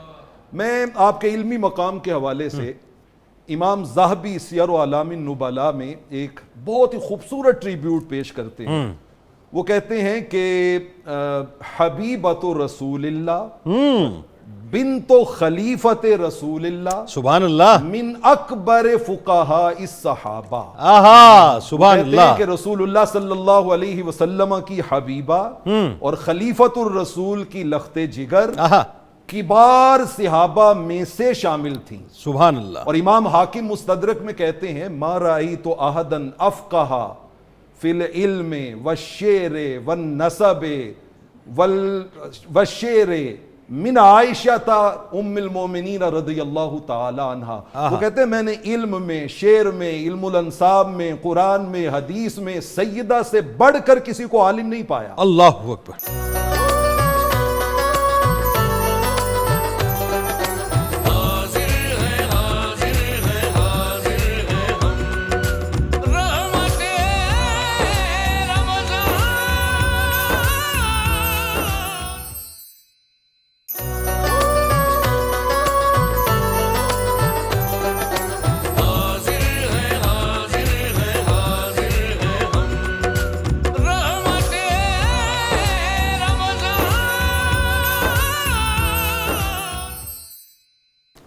میں آپ کے علمی مقام کے حوالے سے امام ذہبی سیر و اعلام النبلاء میں ایک بہت ہی خوبصورت ٹریبیوٹ پیش کرتے ہیں. وہ کہتے ہیں کہ حبیبۃ رسول اللہ بنت خلیفۃ رسول اللہ سبحان اللہ. من اکبر فقہاء الصحابہ. آہا سبحان کہتے ہیں اللہ. کہ رسول اللہ صلی اللہ علیہ وسلم کی حبیبہ اور خلیفۃ الرسول کی لخت جگر آہا کبار صحابہ میں سے شامل تھیں. سبحان اللہ. اور امام حاکم مستدرک میں کہتے ہیں ما رأیت احدا افقہ فی العلم والشعر والنسب والشعر من عائشہ ام المومنین رضی اللہ تعالی عنہ. وہ کہتے ہیں میں نے علم میں، شعر میں، علم الانساب میں، قرآن میں، حدیث میں سیدہ سے بڑھ کر کسی کو عالم نہیں پایا. اللہ اکبر.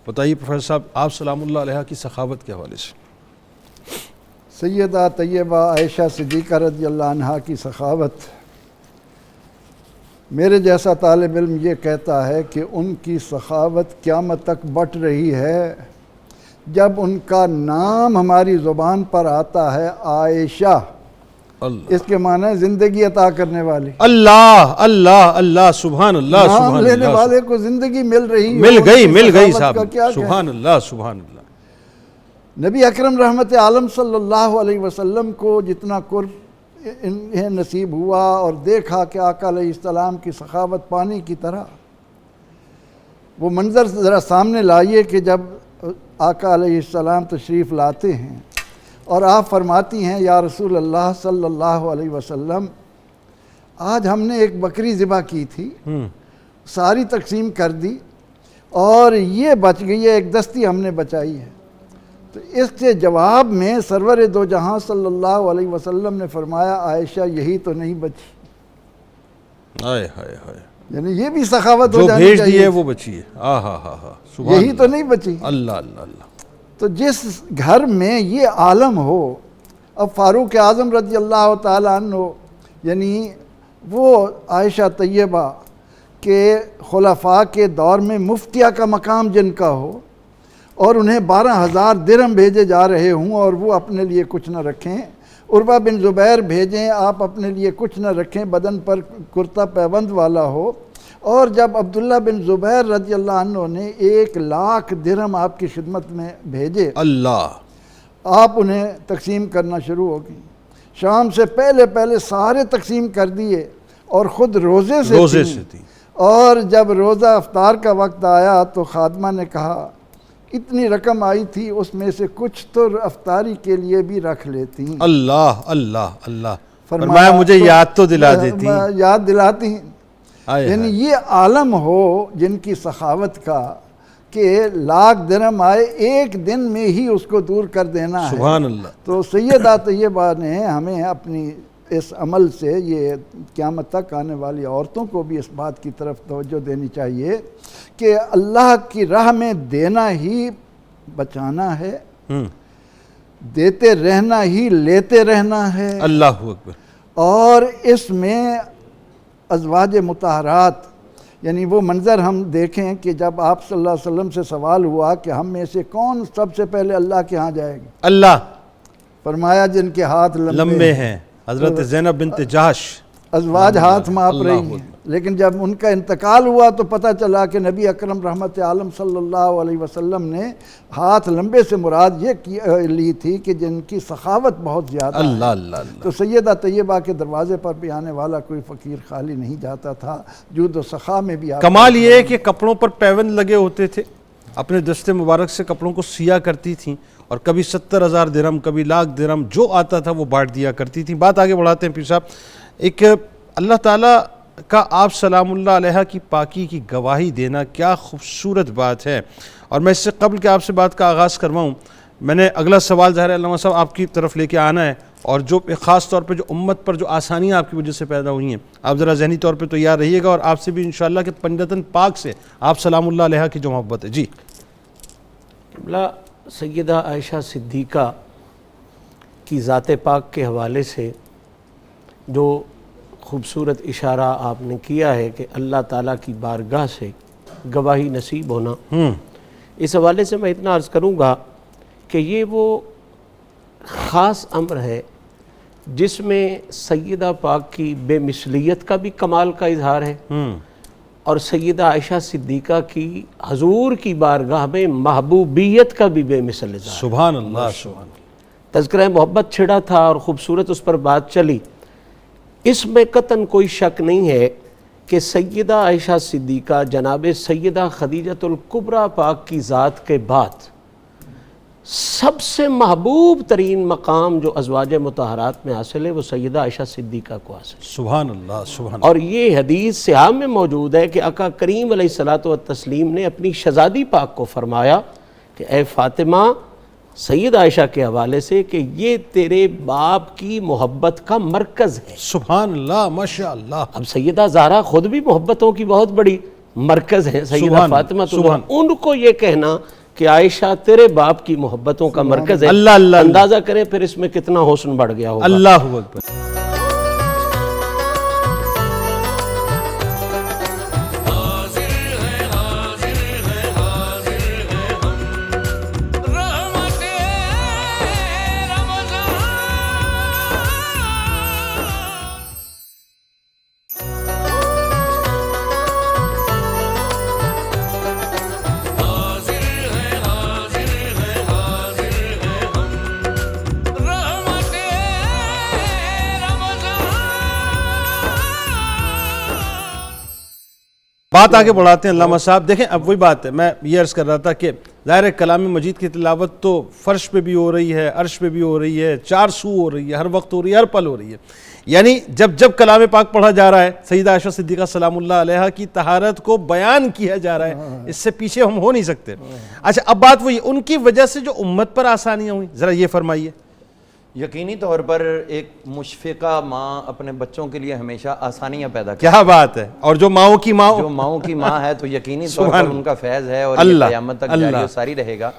بتائیے پروفیسر صاحب، آپ سلام اللہ علیہ کی سخاوت کے حوالے سے. سیدہ طیبہ عائشہ صدیقہ رضی اللہ عنہا کی سخاوت، میرے جیسا طالب علم یہ کہتا ہے کہ ان کی سخاوت قیامت تک بٹ رہی ہے. جب ان کا نام ہماری زبان پر آتا ہے عائشہ، اللہ اس کے معنی ہے زندگی عطا کرنے والی. اللہ اللہ اللہ سبحان اللہ نام سبحان لینے اللہ. والے کو زندگی مل رہی ہے. مل گئی ان کی مل گئی سخاوت صاحب. کا کیا کہیں؟ سبحان اللہ سبحان اللہ. نبی اکرم رحمت عالم صلی اللہ علیہ وسلم کو جتنا قرب انہیں نصیب ہوا اور دیکھا کہ آقا علیہ السلام کی سخاوت پانی کی طرح، وہ منظر ذرا سامنے لائیے کہ جب آقا علیہ السلام تشریف لاتے ہیں اور آپ فرماتی ہیں یا رسول اللہ صلی اللہ علیہ وسلم، آج ہم نے ایک بکری ذبح کی تھی، ساری تقسیم کر دی اور یہ بچ گئی ہے، ایک دستی ہم نے بچائی ہے. تو اس کے جواب میں سرور دو جہاں صلی اللہ علیہ وسلم نے فرمایا عائشہ یہی تو نہیں بچی. ہائے ہائے ہائے. یعنی یہ بھی سخاوت ہو جو جانی بھیج چاہیے. دیے وہ بچی ہے. آہا ہا ہا سبحان یہی تو نہیں بچی. اللہ اللہ اللہ. تو جس گھر میں یہ عالم ہو، اب فاروق اعظم رضی اللہ تعالیٰ عنہ یعنی وہ عائشہ طیبہ کے خلفاء کے دور میں مفتیہ کا مقام جن کا ہو اور انہیں 12,000 درہم بھیجے جا رہے ہوں اور وہ اپنے لیے کچھ نہ رکھیں، عروہ بن زبیر بھیجیں آپ اپنے لیے کچھ نہ رکھیں، بدن پر کرتا پیبند والا ہو، اور جب عبداللہ بن زبیر رضی اللہ عنہ نے 1,00,000 درہم آپ کی خدمت میں بھیجے، اللہ آپ انہیں تقسیم کرنا شروع ہو گئی. شام سے پہلے سارے تقسیم کر دیے اور خود روزے سے تھیں. اور جب روزہ افطار کا وقت آیا تو خادمہ نے کہا اتنی رقم آئی تھی اس میں سے کچھ تو افطاری کے لیے بھی رکھ لیتی. اللہ اللہ اللہ. فرمایا مجھے یاد تو دلا دیتی. یاد دلاتی. یعنی یہ عالم ہو جن کی سخاوت کا کہ 1,00,000 درہم آئے ایک دن میں ہی اس کو دور کر دینا ہے. سبحان اللہ. تو سیدہ طیبہ نے ہمیں اپنی اس عمل سے یہ قیامت تک آنے والی عورتوں کو بھی اس بات کی طرف توجہ دینی چاہیے کہ اللہ کی راہ میں دینا ہی بچانا ہے، دیتے رہنا ہی لیتے رہنا ہے. اللہ اکبر. اور اس میں ازواج مطہرات یعنی وہ منظر ہم دیکھیں کہ جب آپ صلی اللہ علیہ وسلم سے سوال ہوا کہ ہم میں سے کون سب سے پہلے اللہ کے ہاں جائے گا، اللہ فرمایا جن کے ہاتھ لمبے ہیں. حضرت زینب بنت جہش ازواج ہاتھ ماپ رہی ہیں. لیکن جب ان کا انتقال ہوا تو پتہ چلا کہ نبی اکرم رحمت عالم صلی اللہ علیہ وسلم نے ہاتھ لمبے سے مراد یہ لی تھی کہ جن کی سخاوت بہت زیادہ ہے. اللہ اللہ اللہ. تو سیدہ طیبہ کے دروازے پر بھی آنے والا کوئی فقیر خالی نہیں جاتا تھا. جود و سخا میں بھی کمال یہ ہے کہ کپڑوں پر پیوند لگے ہوتے تھے، اپنے دست مبارک سے کپڑوں کو سیا کرتی تھیں اور کبھی 70,000 درہم کبھی 1,00,000 درہم جو آتا تھا وہ بانٹ دیا کرتی تھیں. بات آگے بڑھاتے ہیں پیر صاحب. ایک اللہ تعالیٰ کا آپ سلام اللہ علیہ کی پاکی کی گواہی دینا کیا خوبصورت بات ہے. اور میں اس سے قبل کہ آپ سے بات کا آغاز کرواؤں، میں نے اگلا سوال ظاہر ہے علامہ صاحب آپ کی طرف لے کے آنا ہے، اور جو خاص طور پہ جو امت پر جو آسانیاں آپ کی وجہ سے پیدا ہوئی ہیں، آپ ذرا ذہنی طور پہ تیار رہیے گا، اور آپ سے بھی انشاءاللہ کہ پنجتن پاک سے آپ سلام اللہ علیہ کی جو محبت ہے. جی قبلہ سیدہ عائشہ صدیقہ کی ذات پاک کے حوالے سے جو خوبصورت اشارہ آپ نے کیا ہے کہ اللہ تعالیٰ کی بارگاہ سے گواہی نصیب ہونا، اس حوالے سے میں اتنا عرض کروں گا کہ یہ وہ خاص امر ہے جس میں سیدہ پاک کی بے مثلیت کا بھی کمال کا اظہار ہے، اور سیدہ عائشہ صدیقہ کی حضور کی بارگاہ میں محبوبیت کا بھی بے مثل اظہار. سبحان اللہ سبحان اللہ. تذکرہ محبت چھڑا تھا اور خوبصورت اس پر بات چلی. اس میں قطعاً کوئی شک نہیں ہے کہ سیدہ عائشہ صدیقہ جناب سیدہ خدیجۃ الکبریٰ پاک کی ذات کے بعد سب سے محبوب ترین مقام جو ازواج مطہرات میں حاصل ہے وہ سیدہ عائشہ صدیقہ کو حاصل ہے. سبحان اللہ سبحان اللہ. اور یہ حدیث صحاح میں موجود ہے کہ آقا کریم علیہ الصلوۃ والتسلیم نے اپنی شہزادی پاک کو فرمایا کہ اے فاطمہ، سید عائشہ کے حوالے سے کہ یہ تیرے باپ کی محبت کا مرکز ہے. سبحان اللہ ماشاء اللہ. اب سیدہ زہرا خود بھی محبتوں کی بہت بڑی مرکز ہے، سیدہ فاطمہ تو ان کو یہ کہنا کہ عائشہ تیرے باپ کی محبتوں کا مرکز ہے، اللہ اللہ اندازہ کریں پھر اس میں کتنا حسن بڑھ گیا ہوگا. اللہ اکبر. بات آگے بڑھاتے ہیں علامہ صاحب. دیکھیں اب وہی بات ہے، میں یہ عرض کر رہا تھا کہ ظاہر ہے کلام مجید کی تلاوت تو فرش پہ بھی ہو رہی ہے، عرش پہ بھی ہو رہی ہے، چار سو ہو رہی ہے، ہر وقت ہو رہی ہے، ہر پل ہو رہی ہے. یعنی جب کلام پاک پڑھا جا رہا ہے، سیدہ عائشہ صدیقہ سلام اللہ علیہ کی طہارت کو بیان کیا جا رہا ہے، اس سے پیچھے ہم ہو نہیں سکتے. اچھا اب بات وہی ان کی وجہ سے جو امت پر آسانیاں ہوئیں، ذرا یہ فرمائیے. یقینی طور پر ایک مشفقہ ماں اپنے بچوں کے لیے ہمیشہ آسانیاں پیدا کرتی کیا بات ہے. اور جو ماؤں کی ماں ہے تو یقینی طور پر ان کا فیض ہے اور یہ قیامت تک جاری و ساری رہے گا.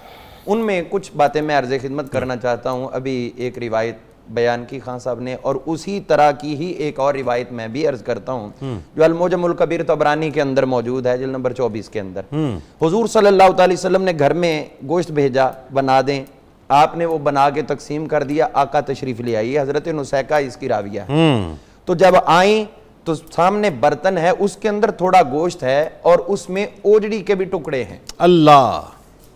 ان میں کچھ باتیں میں عرض خدمت کرنا چاہتا ہوں. ابھی ایک روایت بیان کی خان صاحب نے، اور اسی طرح کی ہی ایک اور روایت میں بھی عرض کرتا ہوں جو المعجم الکبیر طبرانی کے اندر موجود ہے، جلد نمبر 24 کے اندر. حضور صلی اللہ علیہ وسلم نے گھر میں گوشت بھیجا، بنا دیں. آپ نے وہ بنا کے تقسیم کر دیا. آقا تشریف لے آئی، حضرت نسیکہ اس کی راویہ ہے. تو جب آئیں تو سامنے برتن ہے، اس کے اندر تھوڑا گوشت ہے اور اس میں اوجڑی کے بھی ٹکڑے ہیں. اللہ.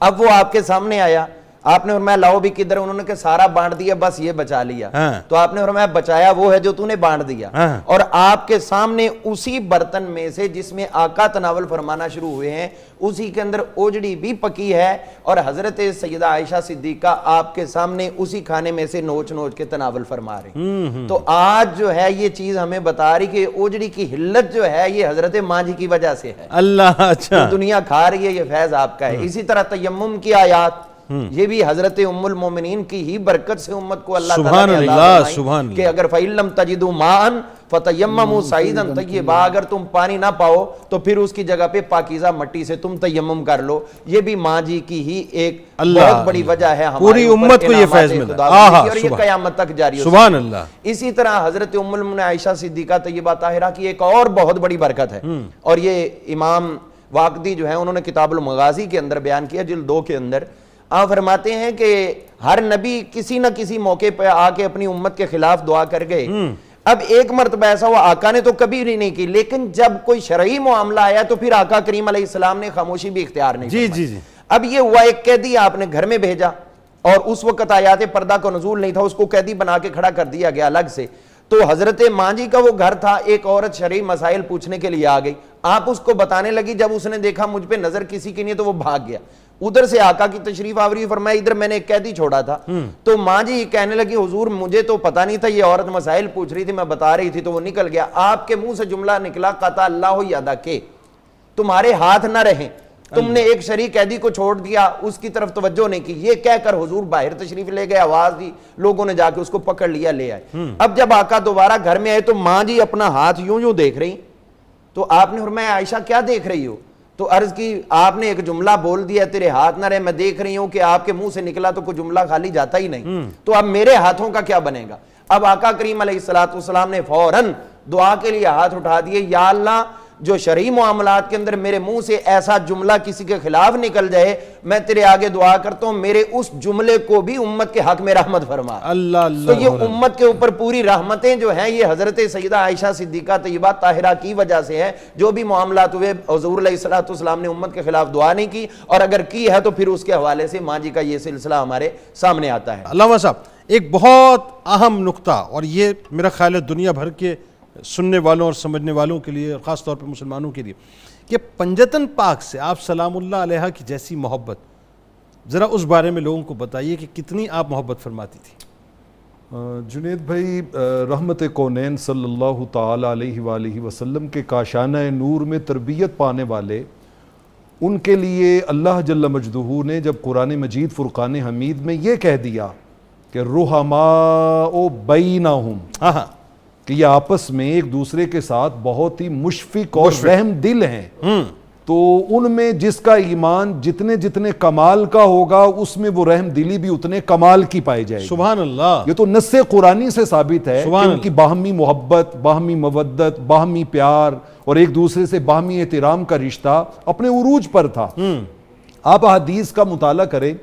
اب وہ آپ کے سامنے آیا، آپ نے فرمایا لاؤ بھی کدھر، انہوں نے کہا سارا بانٹ دیا، بس یہ بچا لیا. تو آپ نے فرمایا بچایا وہ ہے جو تو نے بانٹ دیا. اور آپ کے سامنے اسی برتن میں سے جس میں آقا تناول فرمانا شروع ہوئے ہیں، اسی کے اندر اوجڑی بھی پکی ہے، اور حضرت سیدہ عائشہ صدیقہ آپ کے سامنے اسی کھانے میں سے نوچ نوچ کے تناول فرما رہے. تو آج جو ہے یہ چیز ہمیں بتا رہی کہ اوجڑی کی حلت جو ہے یہ حضرت ماں جی کی وجہ سے ہے. اللہ. اچھا. دنیا کھا رہی ہے، یہ فیض آپ کا ہے. اسی طرح تیمم کی آیات، یہ بھی حضرت ام المومنین کی ہی برکت سے امت کو اللہ تعالیٰ نے عطا فرمائی کہ اگر فَإِن لَمْ تَجِدُوا مَاءً فَتَيَمَّمُوا صَعِيدًا طَيِّبًا، اگر تم پانی نہ پاؤ تو پھر اس کی جگہ پہ پاکیزہ مٹی سے تم تیمم کر لو. یہ بھی ماں جی کی ہی ایک بہت بڑی وجہ ہے پوری امت کو یہ فیض ملا اور یہ قیامت تک جاری ہو. سبحان اللہ. اسی طرح حضرت ام المومنین عائشہ صدیقہ طیبہ طاہرہ کی ایک اور بہت بڑی برکت ہے، اور یہ امام واقدی جو ہے انہوں نے کتاب المغازی کے اندر بیان کیا، جلد 2 کے اندر. آپ فرماتے ہیں کہ ہر نبی کسی نہ کسی موقع پہ آ کے اپنی امت کے خلاف دعا کر گئے. اب ایک مرتبہ ایسا ہوا آقا نے تو کبھی نہیں کی، لیکن جب کوئی شرعی معاملہ آیا تو پھر آقا کریم علیہ السلام نے خاموشی بھی اختیار نہیں کی. اب یہ ہوا ایک قیدی آپ نے گھر میں بھیجا، اور اس وقت آیات پردہ کا نزول نہیں تھا، اس کو قیدی بنا کے کھڑا کر دیا گیا الگ سے. تو حضرت ماں جی کا وہ گھر تھا، ایک عورت شرعی مسائل پوچھنے کے لیے آ گئی. آپ اس کو بتانے لگی، جب اس نے دیکھا مجھ پہ نظر کسی کی نہیں تو وہ بھاگ گیا. ادھر سے آقا کی تشریف آوری، فرمایا ادھر میں نے ایک قیدی چھوڑا تھا. تو ماں جی کہنے لگی حضور مجھے تو پتا نہیں تھا، یہ عورت مسائل پوچھ رہی تھی، میں بتا رہی تھی تو وہ نکل گیا. آپ کے منہ سے جملہ نکلا قطع اللہ یدک، تمہارے ہاتھ نہ رہیں. تم نے ایک شریک قیدی کو چھوڑ دیا, اس کی طرف توجہ نہیں کی. یہ کہہ کر حضور باہر تشریف لے گئے, آواز دی, لوگوں نے جا کے اس کو پکڑ لیا, لے آئے. اب جب آقا دوبارہ گھر میں آئے تو ماں جی اپنا ہاتھ یوں یوں دیکھ رہی, تو آپ نے فرمایا عائشہ کیا دیکھ رہی ہو؟ تو عرض کی آپ نے ایک جملہ بول دیا تیرے ہاتھ نہ رہے, میں دیکھ رہی ہوں کہ آپ کے منہ سے نکلا تو کوئی جملہ خالی جاتا ہی نہیں, تو اب میرے ہاتھوں کا کیا بنے گا؟ اب آقا کریم علیہ السلام نے فوراً دعا کے لیے ہاتھ اٹھا دیے, یا اللہ جو شرعی معاملات کے اندر میرے منہ سے ایسا جملہ کسی کے خلاف نکل جائے, میں تیرے آگے دعا کرتا ہوں میرے اس جملے کو بھی امت کے حق میں رحمت فرما. تو یہ امت کے اوپر پوری رحمتیں جو ہیں یہ حضرت سیدہ عائشہ صدیقہ طیبہ طاہرہ کی وجہ سے ہے. جو بھی معاملات ہوئے حضور علیہ السلام نے امت کے خلاف دعا نہیں کی, اور اگر کی ہے تو پھر اس کے حوالے سے ماں جی کا یہ سلسلہ ہمارے سامنے آتا ہے. علامہ صاحب ایک بہت اہم نقطہ, اور یہ میرا خیال ہے دنیا بھر کے سننے والوں اور سمجھنے والوں کے لیے, خاص طور پہ مسلمانوں کے لیے, کہ پنجتن پاک سے آپ سلام اللہ علیہ کی جیسی محبت, ذرا اس بارے میں لوگوں کو بتائیے کہ کتنی آپ محبت فرماتی تھی. جنید بھائی, رحمت کونین صلی اللہ تعالی علیہ وآلہ وسلم کے کاشانہ نور میں تربیت پانے والے, ان کے لیے اللہ جل مجدہ نے جب قرآن مجید فرقان حمید میں یہ کہہ دیا کہ رحماء بینہم, کہ یہ آپس میں ایک دوسرے کے ساتھ بہت ہی مشفق اور رحم دل ہیں, تو ان میں جس کا ایمان جتنے جتنے کمال کا ہوگا اس میں وہ رحم دلی بھی اتنے کمال کی پائی جائے گی. سبحان اللہ. یہ تو نص قرآنی سے ثابت ہے کہ ان کی باہمی محبت, باہمی مودت, باہمی پیار اور ایک دوسرے سے باہمی احترام کا رشتہ اپنے عروج پر تھا. آپ حدیث کا مطالعہ کریں,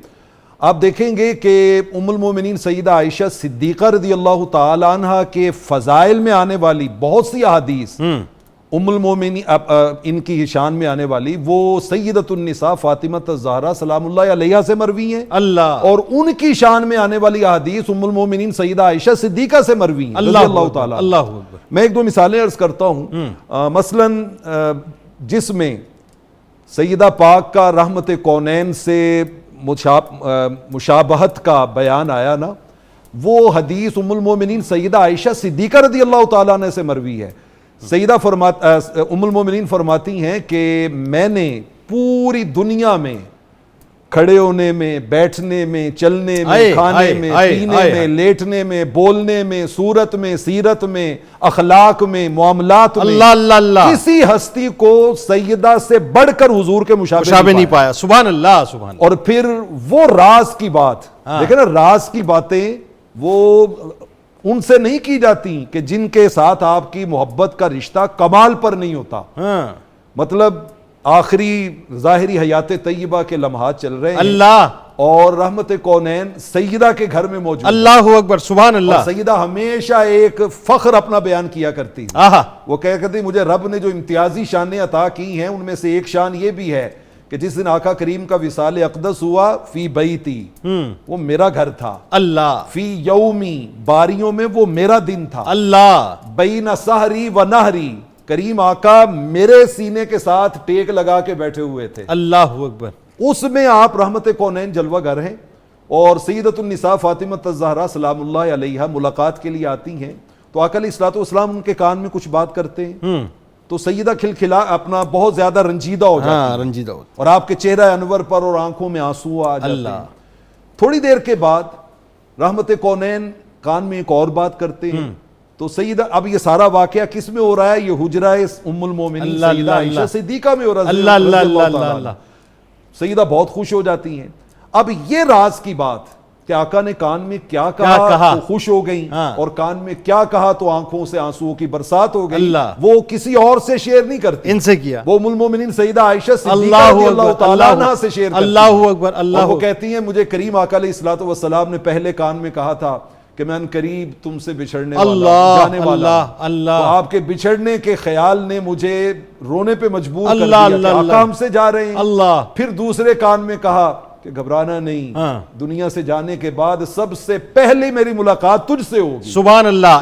آپ دیکھیں گے کہ ام المومنین سیدہ عائشہ صدیقہ رضی اللہ تعالی عنہ کے فضائل میں آنے والی بہت سی احادیث, ام المومنین ان کی شان میں آنے والی, وہ سیدۃ النساء فاطمہ الزہرا سلام اللہ علیہا سے مروی ہیں, اللہ, اور ان کی شان میں آنے والی احادیث ام المومنین سیدہ عائشہ صدیقہ سے مروی ہیں رضی اللہ تعالی. اللہ, میں ایک دو مثالیں عرض کرتا ہوں. مثلاً جس میں سیدہ پاک کا رحمت کونین سے مشابہت کا بیان آیا نا, وہ حدیث ام المومنین سیدہ عائشہ صدیقہ رضی اللہ تعالیٰ عنہ سے مروی ہے. سیدہ ام المومنین فرماتی ہیں کہ میں نے پوری دنیا میں کھڑے ہونے میں, بیٹھنے میں, چلنے میں, کھانے میں, پینے میں, لیٹنے میں, بولنے میں, صورت میں, سیرت میں, اخلاق میں, معاملات میں کسی ہستی کو سیدہ سے بڑھ کر حضور کے مشابہ نہیں پایا. سبحان اللہ, سبحان اللہ. اور پھر وہ راز کی بات دیکھیں نا, راز کی باتیں وہ ان سے نہیں کی جاتی کہ جن کے ساتھ آپ کی محبت کا رشتہ کمال پر نہیں ہوتا. مطلب آخری ظاہری حیات طیبہ کے لمحات چل رہے ہیں, اللہ, اور رحمت کونین سیدہ کے گھر میں موجود. اللہ اکبر, سبحان اللہ. اور سیدہ ہمیشہ ایک فخر اپنا بیان کیا کرتی ہے, وہ کہتی مجھے رب نے جو امتیازی شانیں عطا کی ہیں ان میں سے ایک شان یہ بھی ہے کہ جس دن آقا کریم کا وصال اقدس ہوا, فی بیتی, وہ میرا گھر تھا. اللہ. فی یومی, باریوں میں وہ میرا دن تھا. اللہ. بین سحری و نہری, کریم آقا میرے سینے کے ساتھ ٹیک لگا کے بیٹھے ہوئے تھے. اللہ اکبر. اس میں آپ رحمت کونین جلوہ گر ہیں, اور سیدۃ النساء فاطمہ الزہرا سلام اللہ علیہا ملاقات کے لیے آتی ہیں, تو آقا علیہ الصلوۃ والسلام ان کے کان میں کچھ بات کرتے ہیں, تو سیدہ کھلکھلا اپنا بہت زیادہ رنجیدہ ہو جاتی ہیں, اور آپ کے چہرہ انور پر اور آنکھوں میں آنسو آ جاتے ہیں. تھوڑی دیر کے بعد رحمت کونین کان میں ایک اور بات کرتے ہیں, تو سیدہ, اب یہ سارا واقعہ کس میں ہو رہا ہے؟ یہ حجرہ ام المومنین سیدہ عائشہ صدیقہ میں ہو رہا ہے. اللہ اللہ اللہ. سیدہ بہت خوش ہو جاتی ہیں. اب یہ راز کی بات کہ آقا نے کان میں کیا کہا تو خوش ہو گئیں, اور کان میں کیا کہا تو آنکھوں سے آنسوں کی برسات ہو گئی, وہ کسی اور سے شیئر نہیں کرتی, ان سے کیا, وہ ام المومنین سیدہ عائشہ صدیقہ رضی اللہ تعالیٰ عنہ سے شیئر کرتی. اللہ اکبر. اللہ. وہ کہتی ہیں مجھے کریم آقا علیہ الصلوۃ والسلام نے پہلے کان میں کہا تھا کہ میں ان قریب تم سے بچھڑنے والا, جانے والا. تو آپ کے بچھڑنے کے خیال نے مجھے رونے پہ مجبور کر دیا کہ آقا ہم سے جا رہے ہیں. پھر دوسرے کان میں کہا کہ گھبرانا نہیں, دنیا سے جانے کے بعد سب سے پہلے میری ملاقات تجھ سے ہوگی. سبحان اللہ.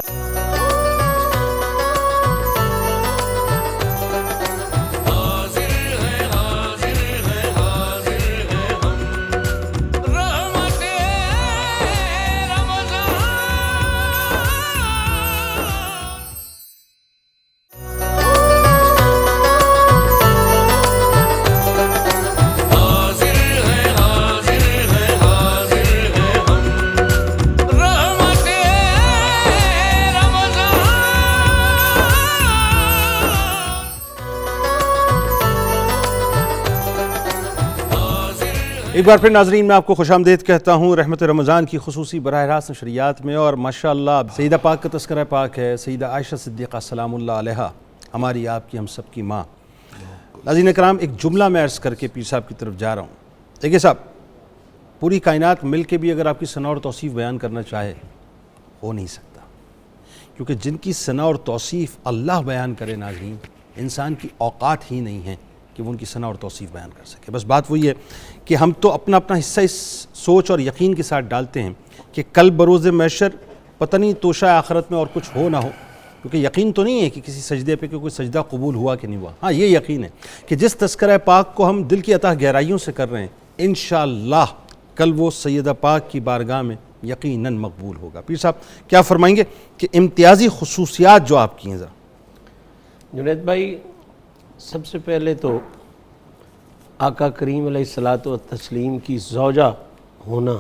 ایک بار پھر ناظرین میں آپ کو خوش آمدید کہتا ہوں رحمت رمضان کی خصوصی براہ راست نشریات میں، اور ماشاءاللہ سیدہ پاک کا تذکرہ پاک ہے، سیدہ عائشہ صدیقہ سلام اللہ علیہا، ہماری آپ کی ہم سب کی ماں۔ ناظرین اکرام، ایک جملہ میں عرض کر کے پیر صاحب کی طرف جا رہا ہوں۔ دیکھیں صاحب، پوری کائنات مل کے بھی اگر آپ کی ثنا اور توصیف بیان کرنا چاہے ہو نہیں سکتا، کیونکہ جن کی ثنا اور توصیف اللہ بیان کرے ناظرین، انسان کی اوقات ہی نہیں ہیں کہ وہ ان کی ثنا اور توصیف بیان کر سکے۔ بس بات وہی ہے کہ ہم تو اپنا حصہ اس سوچ اور یقین کے ساتھ ڈالتے ہیں کہ کل بروز محشر پتہ نہیں توشہ آخرت میں اور کچھ ہو نہ ہو، کیونکہ یقین تو نہیں ہے کہ کسی سجدے پہ کوئی سجدہ قبول ہوا کہ نہیں ہوا۔ ہاں یہ یقین ہے کہ جس تذکرہ پاک کو ہم دل کی عطا گہرائیوں سے کر رہے ہیں، انشاءاللہ کل وہ سیدہ پاک کی بارگاہ میں یقیناً مقبول ہوگا۔ پیر صاحب کیا فرمائیں گے کہ امتیازی خصوصیات جو آپ کی ہیں ذرا؟ جنید بھائی، سب سے پہلے تو آقا کریم علیہ الصلاۃ والتسلیم کی زوجہ ہونا